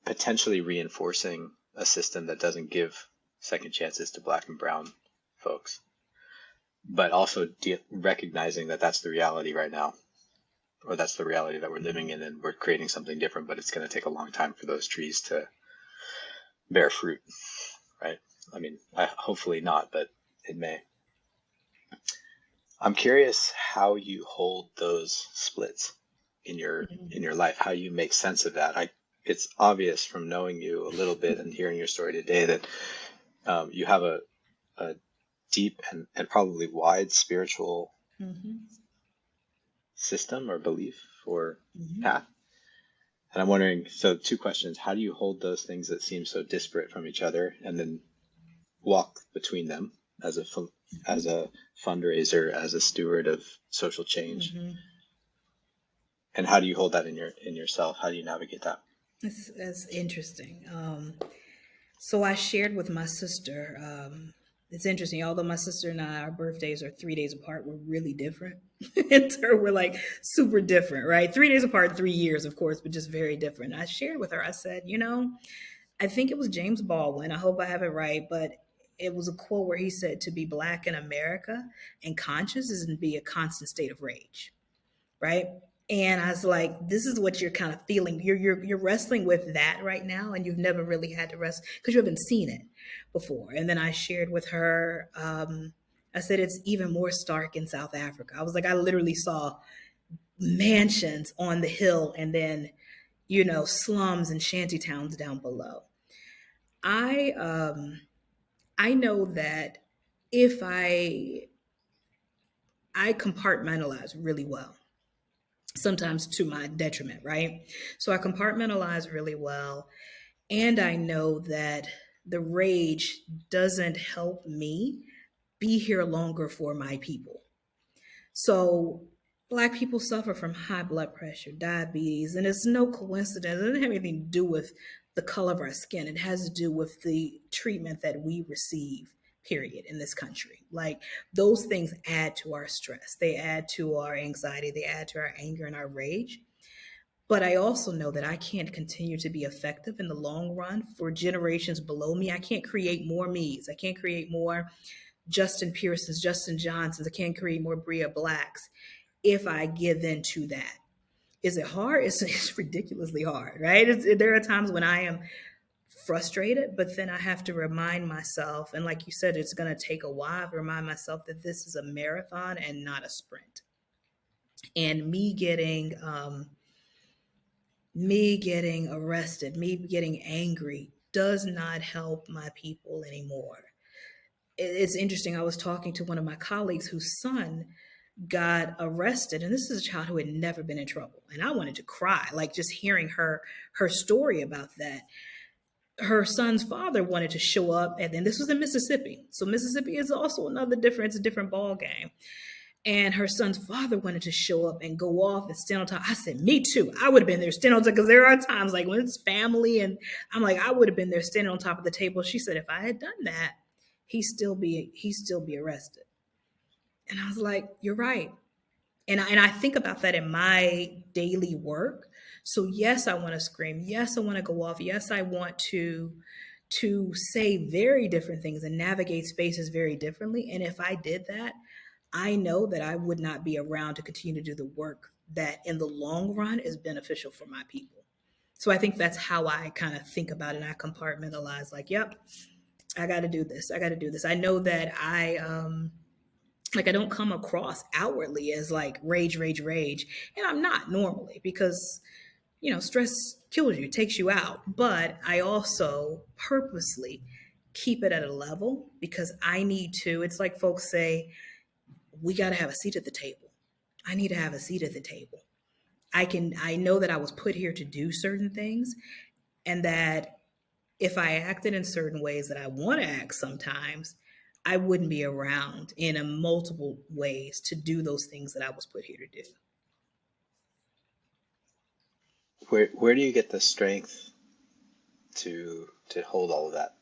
potentially reinforcing a system that doesn't give second chances to Black and brown folks, but also recognizing that that's the reality right now, or that's the reality that we're living in, and we're creating something different, but it's going to take a long time for those trees to bear fruit, right? I mean, hopefully not, but it may. I'm curious how you hold those splits in your life, how you make sense of that. It's obvious from knowing you a little bit and hearing your story today that you have a a deep and probably wide spiritual Hmm. system or belief or Hmm. path. And I'm wondering, so two questions. How do you hold those things that seem so disparate from each other and then walk between them as as a fundraiser, as a steward of social change? Hmm. And how do you hold that in yourself? How do you navigate that? That's interesting. So I shared with my sister. It's interesting, although my sister and I, our birthdays are 3 days apart, we're really different. We're like super different, right? 3 days apart, 3 years, of course, but just very different. I shared with her, I said, I think it was James Baldwin. I hope I have it right, but it was a quote where he said, to be black in America and conscious is to be a constant state of rage, right? And I was like, this is what you're kind of feeling. You're wrestling with that right now, and you've never really had to wrestle because you haven't seen it before. And then I shared with her, I said it's even more stark in South Africa. I was like, I literally saw mansions on the hill, and then slums and shanty towns down below. I I know that if I compartmentalize really well, sometimes to my detriment, right? So I compartmentalize really well. And I know that the rage doesn't help me be here longer for my people. So Black people suffer from high blood pressure, diabetes, and it's no coincidence. It doesn't have anything to do with the color of our skin. It has to do with the treatment that we receive, period, in this country. Like those things add to our stress. They add to our anxiety. They add to our anger and our rage. But I also know that I can't continue to be effective in the long run for generations below me. I can't create more me's. I can't create more Justin Pearsons, Justin Johnsons. I can't create more Bria Blacks if I give in to that. Is it hard? It's ridiculously hard, right? There are times when I am frustrated, but then I have to remind myself, and like you said, it's going to take a while to remind myself that this is a marathon and not a sprint. And me getting arrested, me getting angry does not help my people anymore. It's interesting. I was talking to one of my colleagues whose son got arrested, and this is a child who had never been in trouble, and I wanted to cry, like just hearing her story about that. Her son's father wanted to show up, and then this was in Mississippi, so Mississippi is also another different, it's a different ball game. And her son's father wanted to show up and go off and stand on top. I said, me too. I would have been there standing on top, because there are times like when it's family, and I'm like, I would have been there standing on top of the table. She said, if I had done that, he'd still be arrested. And I was like, you're right. And I think about that in my daily work. So yes, I want to scream. Yes, I want to go off. Yes, I want to say very different things and navigate spaces very differently. And if I did that, I know that I would not be around to continue to do the work that in the long run is beneficial for my people. So I think that's how I kind of think about it. I compartmentalize like, yep, I got to do this. I got to do this. I know that I don't come across outwardly as like rage, rage, rage. And I'm not normally, because, stress kills you, takes you out. But I also purposely keep it at a level because I need to. It's like folks say, we got to have a seat at the table. I need to have a seat at the table. I know that I was put here to do certain things, and that if I acted in certain ways that I want to act sometimes, I wouldn't be around in a multiple ways to do those things that I was put here to do. Where do you get the strength to hold all of that,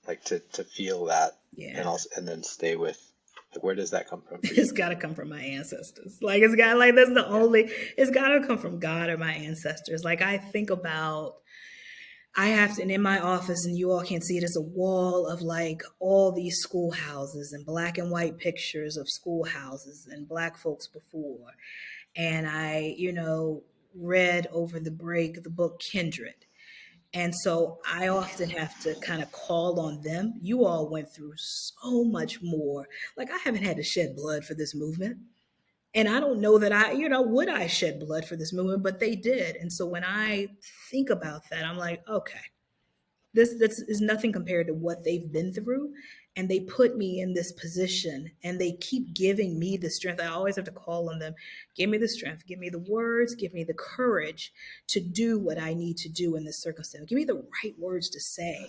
like to feel that, and Yeah. also and then stay with, like, where does that come from for you? It's got to come from my ancestors. Like it's got like that's the Yeah. only. It's got to come from God or my ancestors. Like I think about. I have to, and in my office, and you all can't see it, is a wall of like all these schoolhouses and black and white pictures of schoolhouses and black folks before. And I, read over the break the book Kindred. And so I often have to kind of call on them. You all went through so much more. Like I haven't had to shed blood for this movement. And I don't know that would I shed blood for this movement, but they did. And so when I think about that, I'm like, okay, this is nothing compared to what they've been through. And they put me in this position and they keep giving me the strength. I always have to call on them. Give me the strength, give me the words, give me the courage to do what I need to do in this circumstance. Give me the right words to say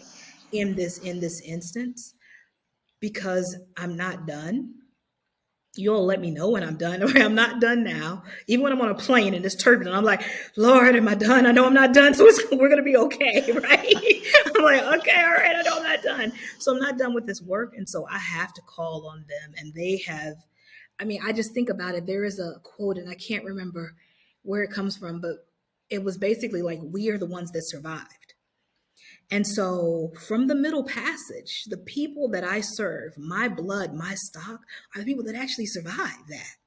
in this instance, because I'm not done. You'll let me know when I'm done. Okay, I'm not done now. Even when I'm on a plane and it's turbulent, I'm like, Lord, am I done? I know I'm not done, so we're gonna be okay, right? I'm like, okay, all right, I know I'm not done. So I'm not done with this work. And so I have to call on them. And they have, I mean, I just think about it. There is a quote, and I can't remember where it comes from, but it was basically like, we are the ones that survived. And so, from the Middle Passage, the people that I serve, my blood, my stock, are the people that actually survive that.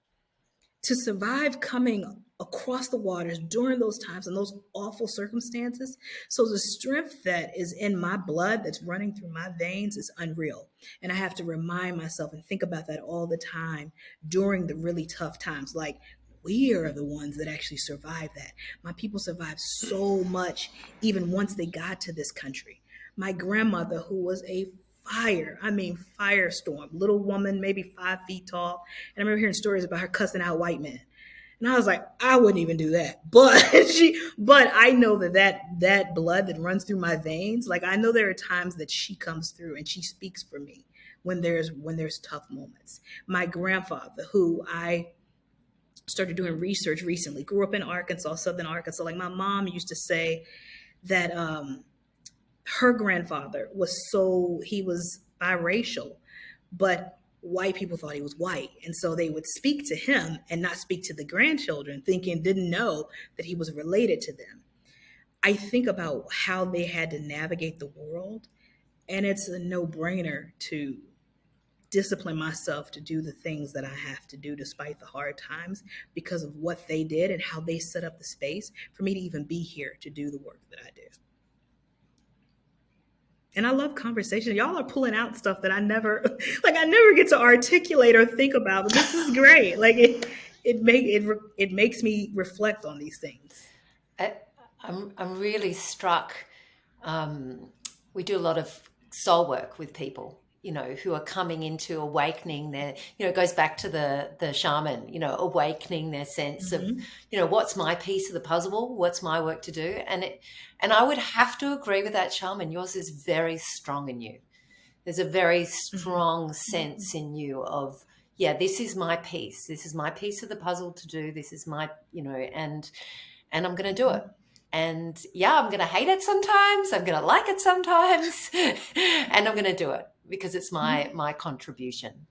To survive coming across the waters during those times and those awful circumstances. So, the strength that is in my blood, that's running through my veins, is unreal. And I have to remind myself and think about that all the time during the really tough times. Like, we are the ones that actually survived that. My people survived so much, even once they got to this country. My grandmother, who was a I mean, firestorm, little woman, maybe 5 feet tall. And I remember hearing stories about her cussing out white men. And I was like, I wouldn't even do that. But but I know that blood that runs through my veins, like I know there are times that she comes through and she speaks for me when there's tough moments. My grandfather, who I started doing research recently, grew up in Arkansas, Southern Arkansas. Like my mom used to say that her grandfather he was biracial, but white people thought he was white. And so they would speak to him and not speak to the grandchildren, didn't know that he was related to them. I think about how they had to navigate the world, and it's a no brainer to discipline myself to do the things that I have to do despite the hard times, because of what they did and how they set up the space for me to even be here to do the work that I do. And I love conversation. Y'all are pulling out stuff that I never I never get to articulate or think about, but this is great. Like it makes me reflect on these things. I, I'm really struck. We do a lot of soul work with people, who are coming into awakening their, it goes back to the shaman, awakening their sense of, what's my piece of the puzzle, what's my work to do. And I would have to agree with that shaman. Yours is very strong in you. There's a very strong sense in you of, yeah, this is my piece. This is my piece of the puzzle to do. This is my, and I'm going to do it. And yeah, I'm going to hate it sometimes. I'm going to like it sometimes, and I'm going to do it because it's my contribution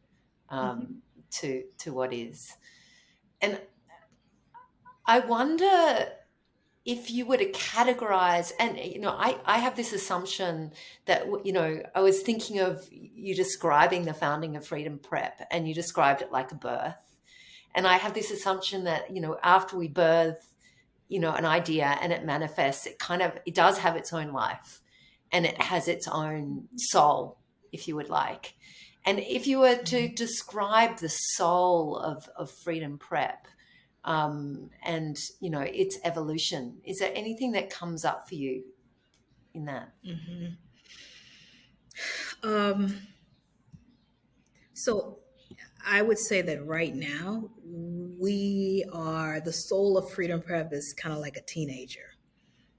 to what is. And I wonder if you were to categorize, and I have this assumption that I was thinking of you describing the founding of Freedom Prep, and you described it like a birth, and I have this assumption that after we birth an idea and it manifests, it does have its own life and it has its own soul, if you would like. And if you were to describe the soul of Freedom Prep and its evolution, is there anything that comes up for you in that? So I would say that right now the soul of Freedom Prep is kind of like a teenager.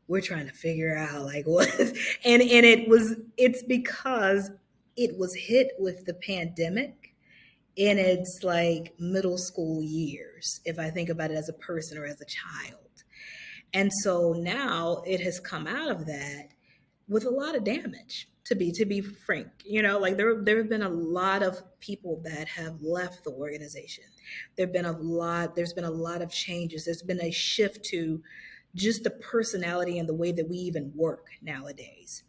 We're trying to figure out like what, and it's because it was hit with the pandemic in its like middle school years, if I think about it as a person or as a child. And so now it has come out of that with a lot of damage, to be frank. Like there have been a lot of people that have left the organization. There's been a lot of changes. There's been a shift to just the personality and the way that we even work nowadays.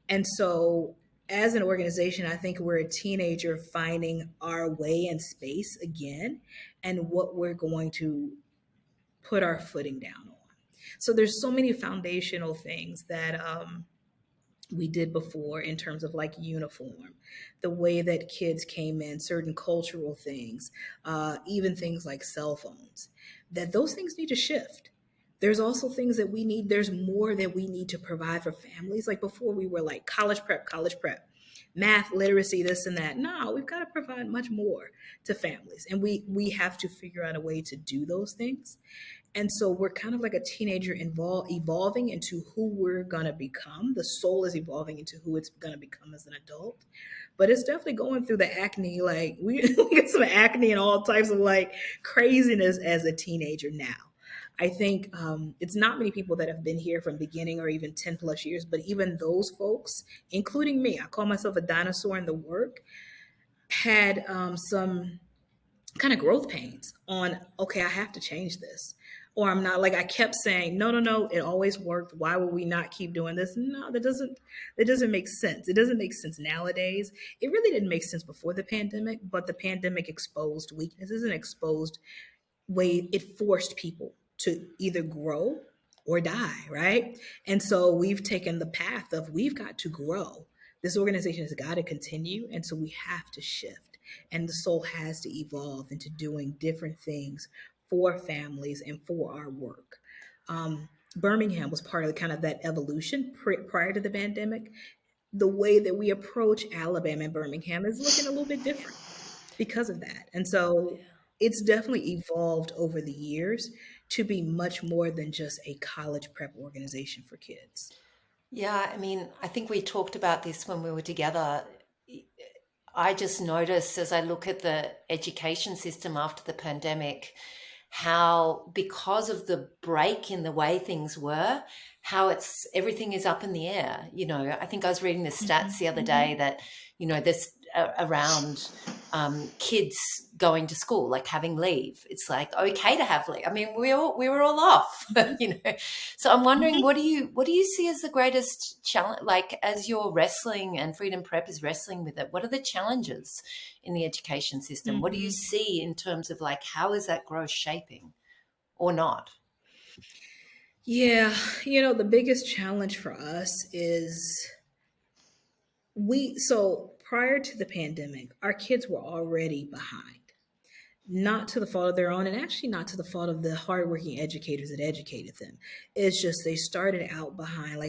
And so as an organization, I think we're a teenager finding our way in space again and what we're going to put our footing down on. So there's so many foundational things that we did before in terms of like uniform, the way that kids came in, certain cultural things, even things like cell phones, that those things need to shift. There's also things that we need. There's more that we need to provide for families. Like before, we were like college prep, math, literacy, this and that. No, we've got to provide much more to families, and we have to figure out a way to do those things. And so we're kind of like a teenager evolving into who we're going to become. The soul is evolving into who it's going to become as an adult. But it's definitely going through the acne. Like we get some acne and all types of like craziness as a teenager now. I think it's not many people that have been here from beginning or even 10 plus years, but even those folks, including me, I call myself a dinosaur in the work, had some kind of growth pains on, okay, I have to change this. Or I'm not, like I kept saying, no, no, no, it always worked. Why would we not keep doing this? No, that doesn't make sense. It doesn't make sense nowadays. It really didn't make sense before the pandemic, but the pandemic exposed weaknesses and exposed way it forced people to either grow or die, right? And so we've taken the path of we've got to grow. This organization has got to continue, and so we have to shift. And the soul has to evolve into doing different things for families and for our work. Birmingham was part of kind of that evolution prior to the pandemic. The way that we approach Alabama and Birmingham is looking a little bit different because of that. And so it's definitely evolved over the years to be much more than just a college prep organization for kids. Yeah, I mean, I think we talked about this when we were together. I just noticed as I look at the education system after the pandemic, how because of the break in the way things were, how it's everything is up in the air. I think I was reading the stats the other day that, this around kids going to school, like having leave. It's like okay to have leave. I mean, we were all off, So I'm wondering, what do you see as the greatest challenge? Like as you're wrestling and Freedom Prep is wrestling with it, what are the challenges in the education system? What do you Mm-hmm. see in terms of like how is that growth shaping or not? Yeah, the biggest challenge for us is so prior to the pandemic, our kids were already behind. Not to the fault of their own, and actually not to the fault of the hardworking educators that educated them. It's just they started out behind.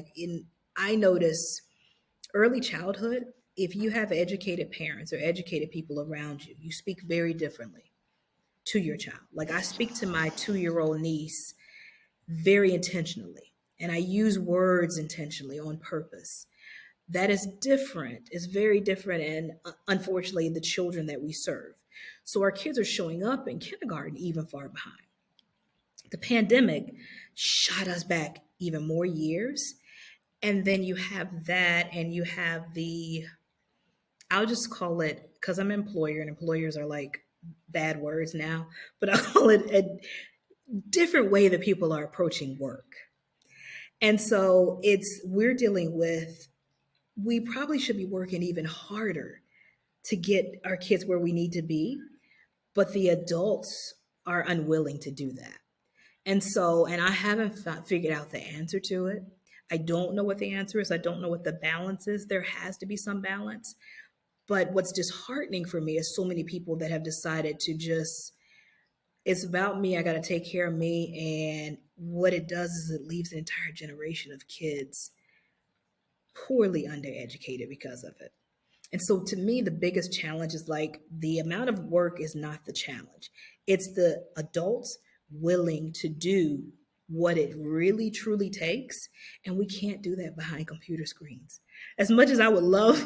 I notice early childhood, if you have educated parents or educated people around you, you speak very differently to your child. Like I speak to my 2 year old niece very intentionally, and I use words intentionally on purpose. That is different, is very different, and unfortunately, the children that we serve. So our kids are showing up in kindergarten even far behind. The pandemic shot us back even more years. And then you have that, and you have I'll just call it, because I'm an employer and employers are like bad words now, but I'll call it a different way that people are approaching work. And so we're dealing with, we probably should be working even harder to get our kids where we need to be, but the adults are unwilling to do that. And I haven't figured out the answer to it. I don't know what the answer is. I don't know what the balance is. There has to be some balance. But what's disheartening for me is so many people that have decided to just, it's about me. I got to take care of me. And what it does is it leaves an entire generation of kids poorly undereducated because of it. And so to me, the biggest challenge is like the amount of work is not the challenge. It's the adults willing to do what it really truly takes. And we can't do that behind computer screens. As much as I would love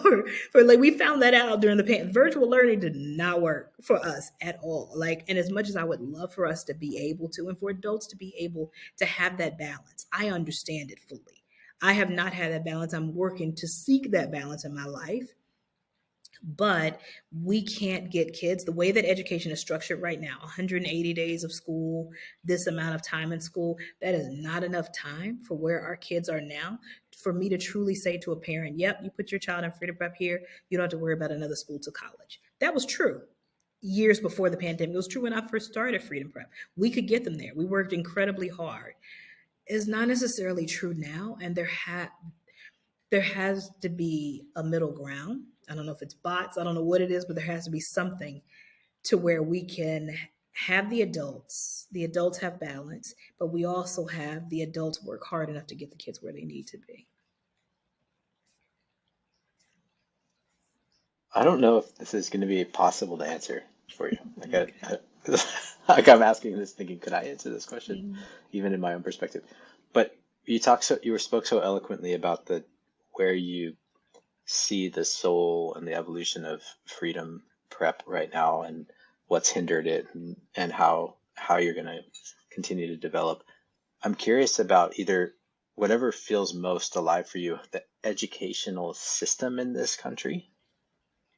for like, we found that out during the pandemic, virtual learning did not work for us at all. Like, and as much as I would love for us to be able to, and for adults to be able to have that balance, I understand it fully. I have not had that balance. I'm working to seek that balance in my life, but we can't get kids the way that education is structured right now, 180 days of school, this amount of time in school. That is not enough time for where our kids are now for me to truly say to a parent, yep, you put your child in Freedom Prep here, you don't have to worry about another school to college. That was true years before the pandemic. It was true when I first started Freedom Prep. We could get them there. We worked incredibly hard. It's not necessarily true now, and there has to be a middle ground. I don't know if it's bots, I don't know what it is, but there has to be something to where we can have the adults. The adults have balance, but we also have the adults work hard enough to get the kids where they need to be. I don't know if this is going to be possible to answer for you. Okay. Like I'm asking this thinking, could I answer this question, Mm, even in my own perspective? But you spoke so eloquently about the where you see the soul and the evolution of freedom prep right now and what's hindered it and how you're going to continue to develop. I'm curious about either whatever feels most alive for you, the educational system in this country,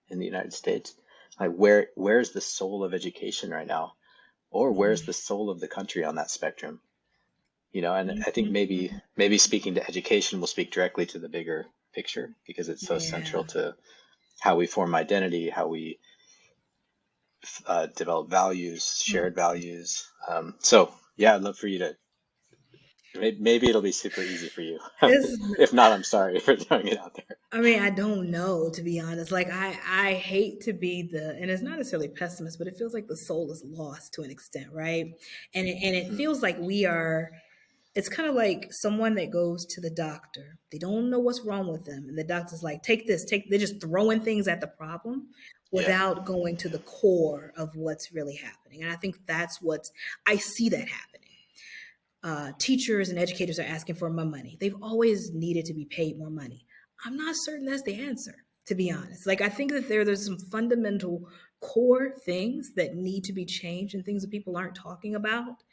in the United States. Like where's the soul of education right now? Or where's the mm, soul of the country on that spectrum? You know, and I think mhm, mhm. maybe speaking to education will speak directly to the bigger picture because it's so central Yeah. to how we form identity, how we develop values, shared Mm. values. So yeah, I'd love for you to maybe it'll be super easy for you. It's, If not, I'm sorry for throwing it out there. I mean, I don't know, to be honest. Like I hate to be the, and it's not necessarily pessimist, but it feels like the soul is lost to an extent, right? And it Mm, feels like we are. It's kind of like someone that goes to the doctor. They don't know what's wrong with them, and the doctor's like, "Take this, take." They're just throwing things at the problem yeah. without going to the core of what's really happening. And I think that's what's I see that happening. Teachers and educators are asking for more money. They've always needed to be paid more money. I'm not certain that's the answer, to be honest. Like, I think that there's some fundamental core things that need to be changed and things that people aren't talking about.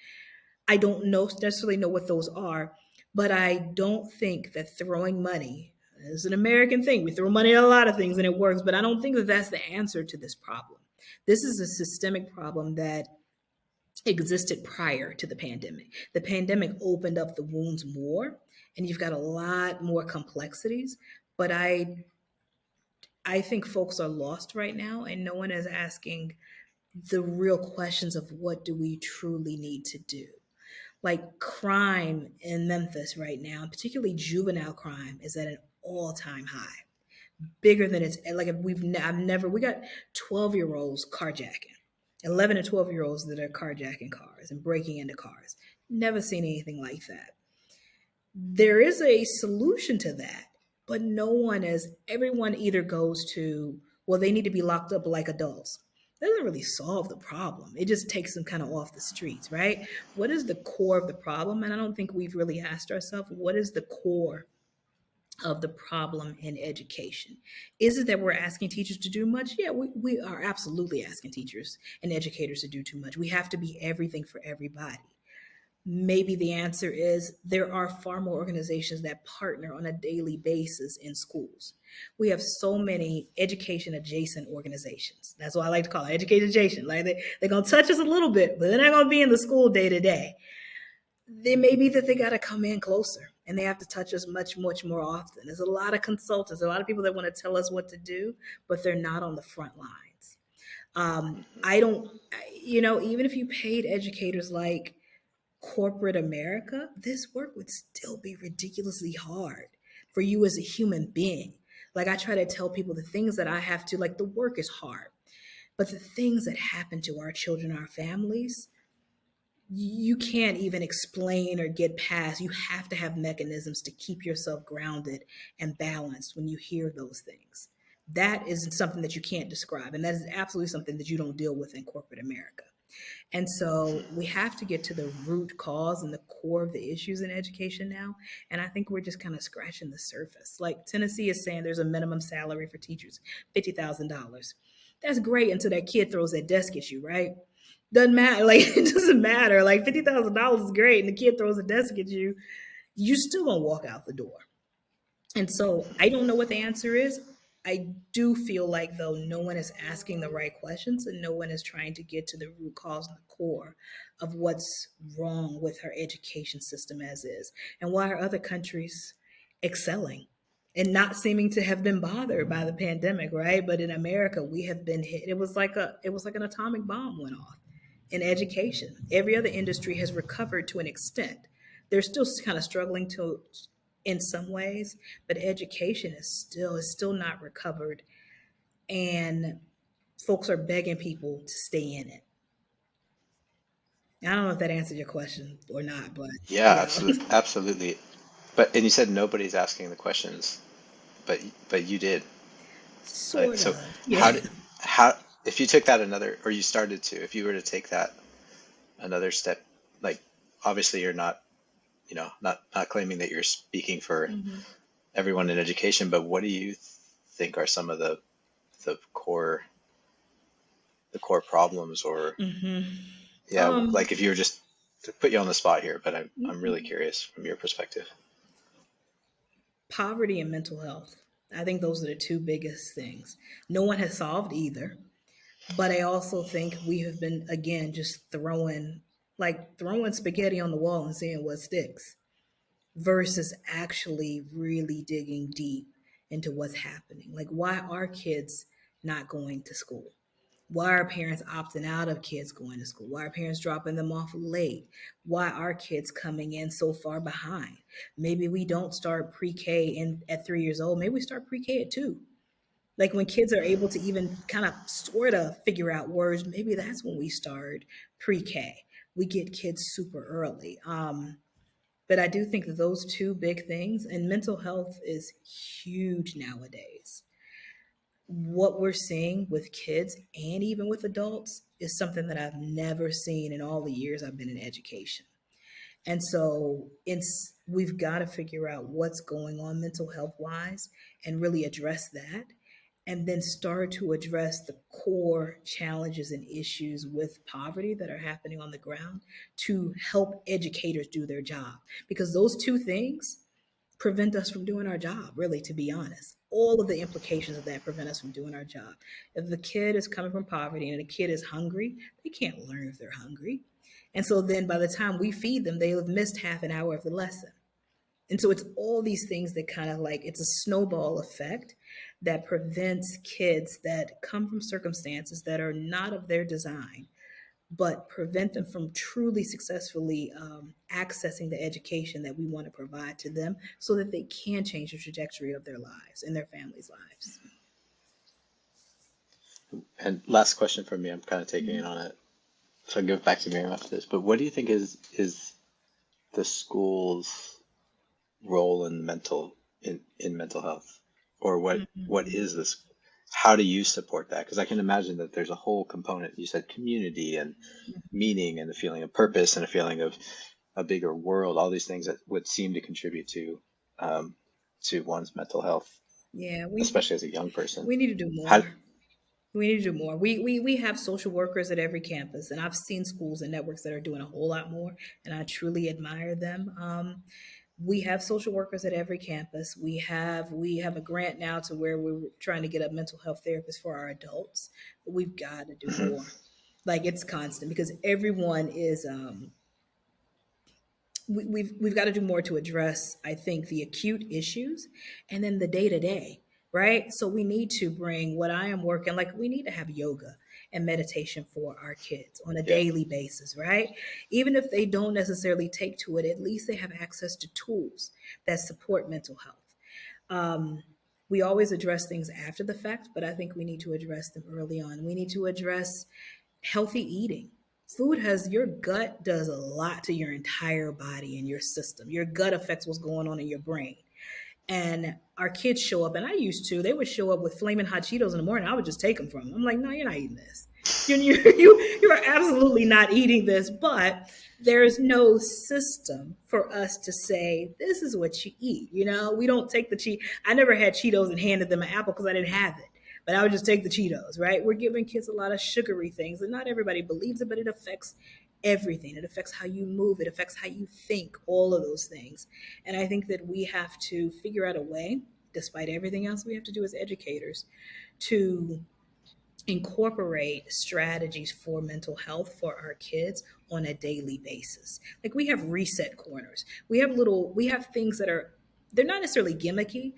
I don't necessarily know what those are, but I don't think that throwing money is an American thing. We throw money at a lot of things and it works, but I don't think that that's the answer to this problem. This is a systemic problem that existed prior to the pandemic. The pandemic opened up the wounds more, and you've got a lot more complexities. But I think folks are lost right now, and no one is asking the real questions of what do we truly need to do. Like crime in Memphis right now, particularly juvenile crime, is at an all-time high, bigger than it's like I've never we got 12-year-olds carjacking, 11 and 12-year-olds that are carjacking cars and breaking into cars. Never seen anything like that. There is a solution to that, but no one is everyone either goes to, well, they need to be locked up like adults. That doesn't really solve the problem. It just takes them kind of off the streets, right? What is the core of the problem? And I don't think we've really asked ourselves, what is the core of the problem in education? Is it that we're asking teachers to do much? Yeah, we are absolutely asking teachers and educators to do too much. We have to be everything for everybody. Maybe the answer is there are far more organizations that partner on a daily basis in schools. We have so many education adjacent organizations. That's what I like to call it, education adjacent. Like they're going to touch us a little bit, but they're not going to be in the school day to day. They may be that they got to come in closer and they have to touch us much, much more often. There's a lot of consultants, a lot of people that want to tell us what to do, but they're not on the front lines. I don't, even if you paid educators like corporate America, this work would still be ridiculously hard for you as a human being. Like I try to tell people the things that I have to, like the work is hard, but the things that happen to our children, our families, you can't even explain or get past. You have to have mechanisms to keep yourself grounded and balanced when you hear those things. That is something that you can't describe. And that is absolutely something that you don't deal with in corporate America. And so we have to get to the root cause and the core of the issues in education now. And I think we're just kind of scratching the surface. Like Tennessee is saying there's a minimum salary for teachers, $50,000. That's great until that kid throws that desk at you, right? Doesn't matter. Like it doesn't matter. Like $50,000 is great, and the kid throws a desk at you, you still gonna walk out the door. And so I don't know what the answer is. I do feel like though no one is asking the right questions and no one is trying to get to the root cause and the core of what's wrong with our education system as is. And why are other countries excelling and not seeming to have been bothered by the pandemic, right? But in America, we have been hit. It was like an atomic bomb went off in education. Every other industry has recovered to an extent. They're still kind of struggling to in some ways, but education is still not recovered, and folks are begging people to stay in it. I don't know if that answered your question or not, but Yeah, you know, absolutely, absolutely. But and you said nobody's asking the questions, but you did. sort So of. Yeah. how did how if you took that another or you started to if you were to take that another step, like obviously you're not not claiming that you're speaking for Hmm. everyone in education, but what do you think are some of the core problems or Hmm. yeah, Um, like if you were just to put you on the spot here, but I'm really curious from your perspective. Poverty and mental health. I think those are the two biggest things. No one has solved either, but I also think we have been again just throwing spaghetti on the wall and seeing what sticks versus actually really digging deep into what's happening. Like, why are kids not going to school? Why are parents opting out of kids going to school? Why are parents dropping them off late? Why are kids coming in so far behind? Maybe we don't start pre-K at 3 years old. Maybe we start pre-K at 2. Like when kids are able to even kind of sort of figure out words, maybe that's when we start pre-K. We get kids super early. But I do think that those two big things, and mental health is huge nowadays. What we're seeing with kids and even with adults is something that I've never seen in all the years I've been in education. And so we've got to figure out what's going on mental health wise and really address that. And then start to address the core challenges and issues with poverty that are happening on the ground to help educators do their job. Because those two things prevent us from doing our job, really, to be honest. All of the implications of that prevent us from doing our job. If the kid is coming from poverty and the kid is hungry, they can't learn if they're hungry. And so then by the time we feed them, they'll have missed half an hour of the lesson. And so it's all these things that kind of like it's a snowball effect that prevents kids that come from circumstances that are not of their design but prevent them from truly successfully accessing the education that we want to provide to them so that they can change the trajectory of their lives and their families' lives. And last question from me, I'm kind of taking it Mhm. on it. So I'll give it back to Miriam after this. But what do you think is the school's role in mental health? Or what Mhm. is this? How do you support that? Because I can imagine that there's a whole component. You said community and meaning and the feeling of purpose and a feeling of a bigger world, all these things that would seem to contribute um, to one's mental health, Yeah, especially as a young person. we need to do How, more. We need to do more. We have social workers at every campus, and I've seen schools and networks that are doing a whole lot more, and I truly admire them. We have social workers at every campus. We have a grant now to where we're trying to get a mental health therapist for our adults, but we've got to do Mhm. more. Like it's constant because everyone is we've got to do more to address, I think, the acute issues and then the day to day, right? So we need to bring what I am working like we need to have yoga and meditation for our kids on a Yeah. daily basis, right? Even if they don't necessarily take to it, at least they have access to tools that support mental health. Um, we always address things after the fact, but I think we need to address them early on. We need to address healthy eating. Food has your gut does a lot to your entire body and your system. Your gut affects what's going on in your brain. And our kids show up, and I used to, they would show up with flaming hot Cheetos in the morning. I would just take them from them. I'm like, no, you're not eating this. You are absolutely not eating this. But there's no system for us to say, this is what you eat. We don't take the cheat. I never had Cheetos and handed them an apple because I didn't have it. But I would just take the Cheetos, right? We're giving kids a lot of sugary things, and not everybody believes it, but it affects everything. It affects how you move, it affects how you think, all of those things. And I think that we have to figure out a way, despite everything else we have to do as educators, to incorporate strategies for mental health for our kids on a daily basis. Like we have reset corners. We have things that they're not necessarily gimmicky,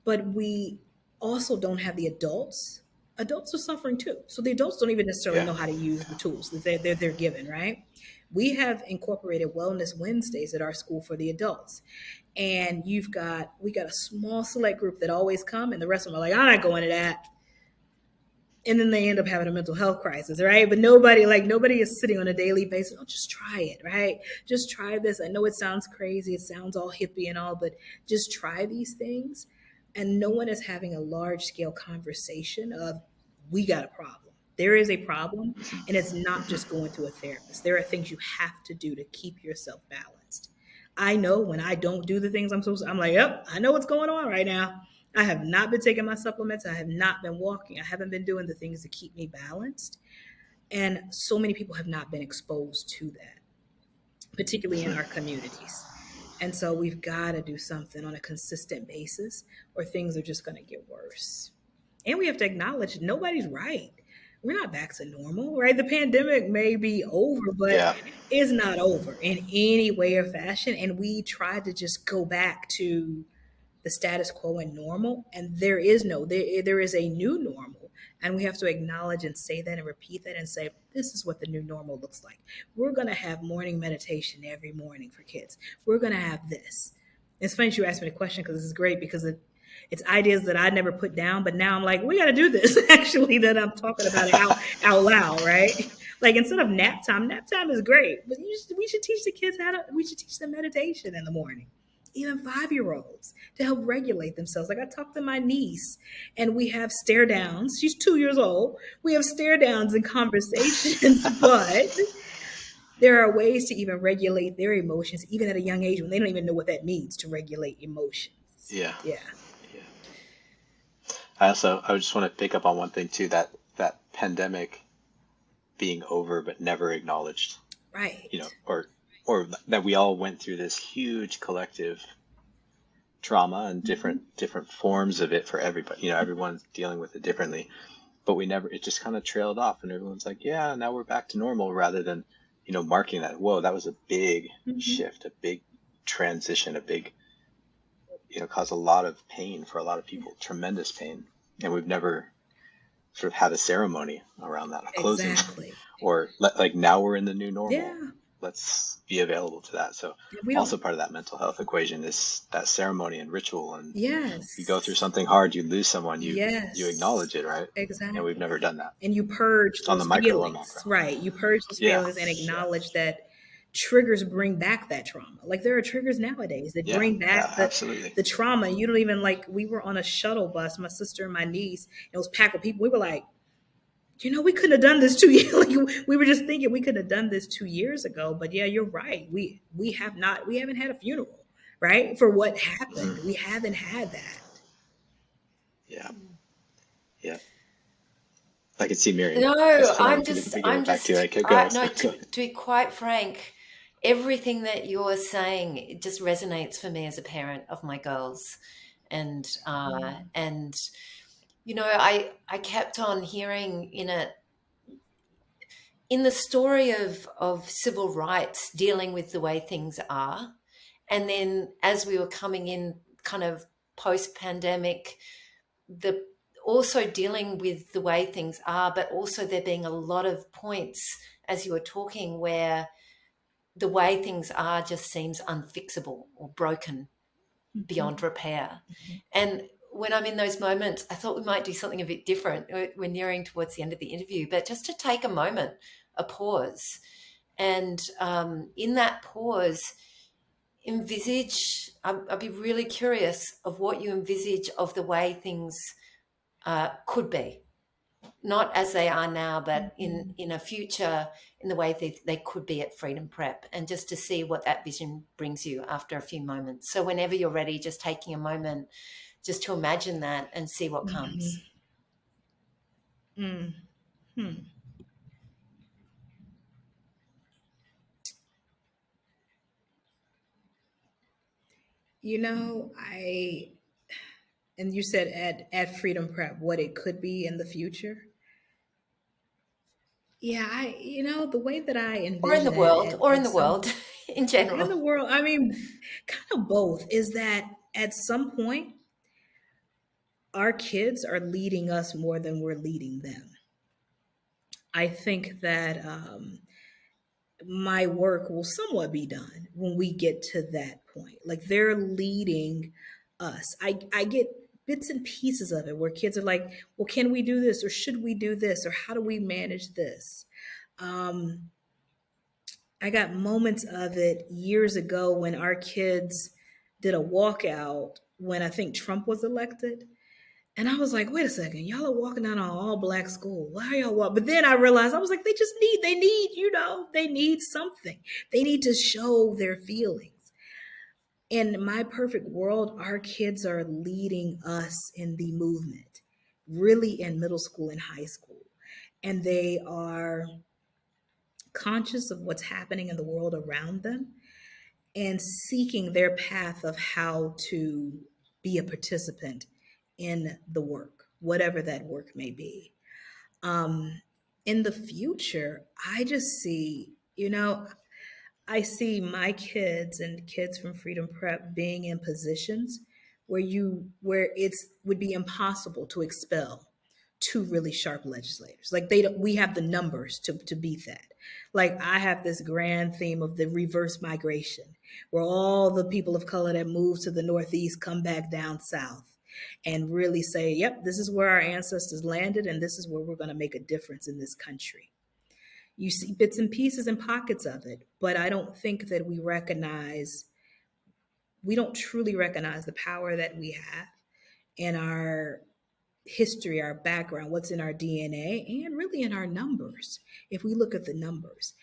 but we also don't have the adults. Adults are suffering too. So the adults don't even necessarily Yeah. know how to use the tools that they're given, right? We have incorporated Wellness Wednesdays at our school for the adults. And we got a small select group that always come, and the rest of them are like, I'm not going to that. and then they end up having a mental health crisis, right? But nobody is sitting on a daily basis. Oh, just try it, right? Just try this. I know it sounds crazy, it sounds all hippie and all, but just try these things. And no one is having a large scale conversation of, we got a problem. There is a problem, and it's not just going to a therapist. There are things you have to do to keep yourself balanced. I know when I don't do the things I'm supposed to, I'm like, yep, I know what's going on right now. I have not been taking my supplements. I have not been walking. I haven't been doing the things to keep me balanced. And so many people have not been exposed to that, particularly in our communities. And so we've got to do something on a consistent basis, or things are just going to get worse. And we have to acknowledge nobody's right. We're not back to normal, right? The pandemic may be over, but Yeah. it's not over in any way or fashion. And we tried to just go back to the status quo and normal, and there is a new normal, and we have to acknowledge and say that and repeat that and say, this is what the new normal looks like. We're going to have morning meditation every morning for kids. We're going to have this. It's funny you asked me the question, because this is great, because it's ideas that I never put down, but now I'm like, we got to do this. Actually, that I'm talking about it out loud, right? Like, instead of nap time is great, but we should teach the kids we should teach them meditation in the morning, even 5-year-olds, to help regulate themselves. Like, I talked to my niece, and we have stare downs. She's 2 years old. We have stare downs and conversations, but there are ways to even regulate their emotions, even at a young age, when they don't even know what that means, to regulate emotions. Yeah. Yeah. Yeah. I just want to pick up on one thing too, that pandemic being over but never acknowledged, Right. or that we all went through this huge collective trauma and different forms of it for everybody. Everyone's dealing with it differently, but it just kind of trailed off, and everyone's like, yeah, now we're back to normal, rather than, marking that, whoa, that was a big shift, a big transition, a big, caused a lot of pain for a lot of people, tremendous pain. And we've never sort of had a ceremony around that, a closing. Exactly. Or like, now we're in the new normal. Yeah. Let's be available to that. So also part of that mental health equation is that ceremony and ritual. And yes, you go through something hard, you lose someone, you yes, acknowledge it, right? exactly. And we've never done that. And you purge On those the micro or feelings, macro. right? You purge those Yeah. feelings and acknowledge that triggers bring back that trauma. Like, there are triggers nowadays that bring back absolutely. the trauma. You don't even, like, we were on a shuttle bus, my sister and my niece, and it was packed with people. We were like, we couldn't have done this 2 years. Like, we were just thinking we could have done this 2 years ago. But yeah, you're right. We haven't had a funeral, right? For what happened. We haven't had that. Yeah. Yeah. I can see Miriam. No, to be quite frank, everything that you're saying, it just resonates for me as a parent of my girls. And I kept on hearing in the story of civil rights, dealing with the way things are. And then as we were coming in kind of post-pandemic, also dealing with the way things are, but also there being a lot of points, as you were talking, where the way things are just seems unfixable or broken beyond repair. And when I'm in those moments, I thought we might do something a bit different. We're nearing towards the end of the interview, but just to take a moment, a pause. And in that pause, I'd be really curious of what you envisage of the way things could be, not as they are now, but in a future, in the way they could be at Freedom Prep, and just to see what that vision brings you after a few moments. So whenever you're ready, just taking a moment just to imagine that and see what comes. And you said at Freedom Prep, what it could be in the future. Yeah, the way that I envision Or in the world, in general. In the world, I mean, kind of both, is that at some point, our kids are leading us more than we're leading them. I think that my work will somewhat be done when we get to that point. Like, they're leading us. I get bits and pieces of it where kids are like, well, can we do this? Or should we do this? Or how do we manage this? Um, I got moments of it years ago when our kids did a walkout when I think Trump was elected. And I was like, wait a second, y'all are walking down an all black school. Why are y'all walking? But then I realized, I was like, they need something. They need to show their feelings. In my perfect world, our kids are leading us in the movement, really in middle school and high school. And they are conscious of what's happening in the world around them and seeking their path of how to be a participant in the work, whatever that work may be. Um, in the future, I just see, I see my kids and kids from Freedom Prep being in positions where it's would be impossible to expel two really sharp legislators. Like they don't, we have the numbers to beat that. Like I have this grand theme of the reverse migration, where all the people of color that move to the Northeast come back down south and really say, yep, this is where our ancestors landed and this is where we're going to make a difference in this country. You see bits and pieces and pockets of it, but I don't think that we don't truly recognize the power that we have in our history, our background, what's in our DNA, and really in our numbers. If we look at the numbers,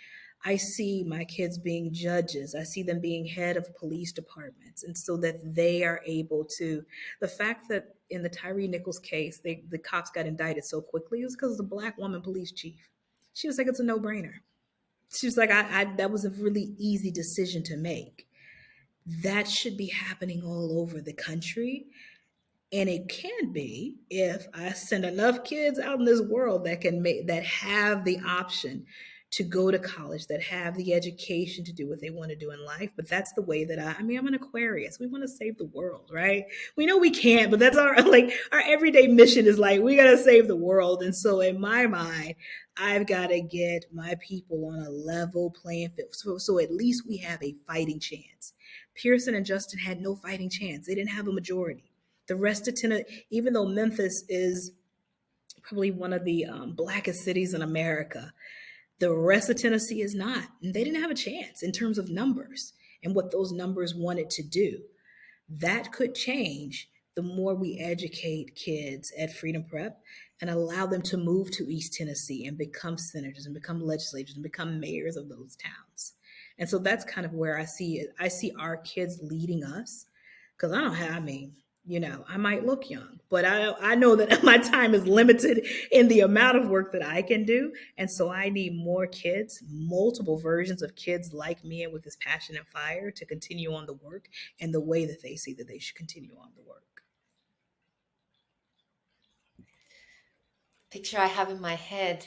I see my kids being judges. I see them being head of police departments. And so that they are able to, the fact that in the Tyree Nichols case, the cops got indicted so quickly was because of the Black woman police chief. She was like, it's a no brainer. She was like, that was a really easy decision to make. That should be happening all over the country. And it can be if I send enough kids out in this world that have the option to go to college, that have the education to do what they want to do in life. But that's the way that I'm an Aquarius. We want to save the world, right? We know we can't, but that's our everyday mission is like, we got to save the world. And so in my mind, I've got to get my people on a level playing field. So at least we have a fighting chance. Pearson and Justin had no fighting chance. They didn't have a majority. The rest of Tennessee, even though Memphis is probably one of the blackest cities in America, the rest of Tennessee is not. And they didn't have a chance in terms of numbers and what those numbers wanted to do. That could change the more we educate kids at Freedom Prep and allow them to move to East Tennessee and become senators and become legislators and become mayors of those towns. And so that's kind of where I see it. I see our kids leading us because I might look young, but I know that my time is limited in the amount of work that I can do. And so I need more kids, multiple versions of kids like me and with this passion and fire to continue on the work and the way that they see that they should continue on the work. Picture I have in my head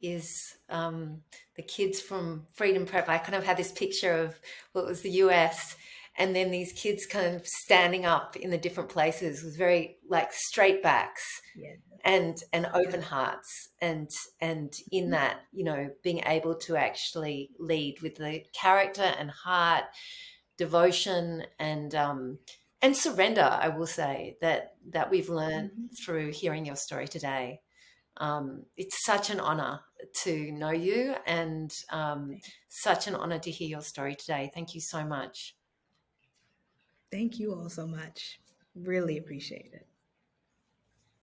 is the kids from Freedom Prep. I kind of had this picture of what was the US, and then these kids kind of standing up in the different places with very like straight backs Yeah. and open hearts, and in that, being able to actually lead with the character and heart, devotion and surrender. I will say that we've learned through hearing your story today. It's such an honor to know you, and such an honor to hear your story today. Thank you so much. Thank you all so much. Really appreciate it.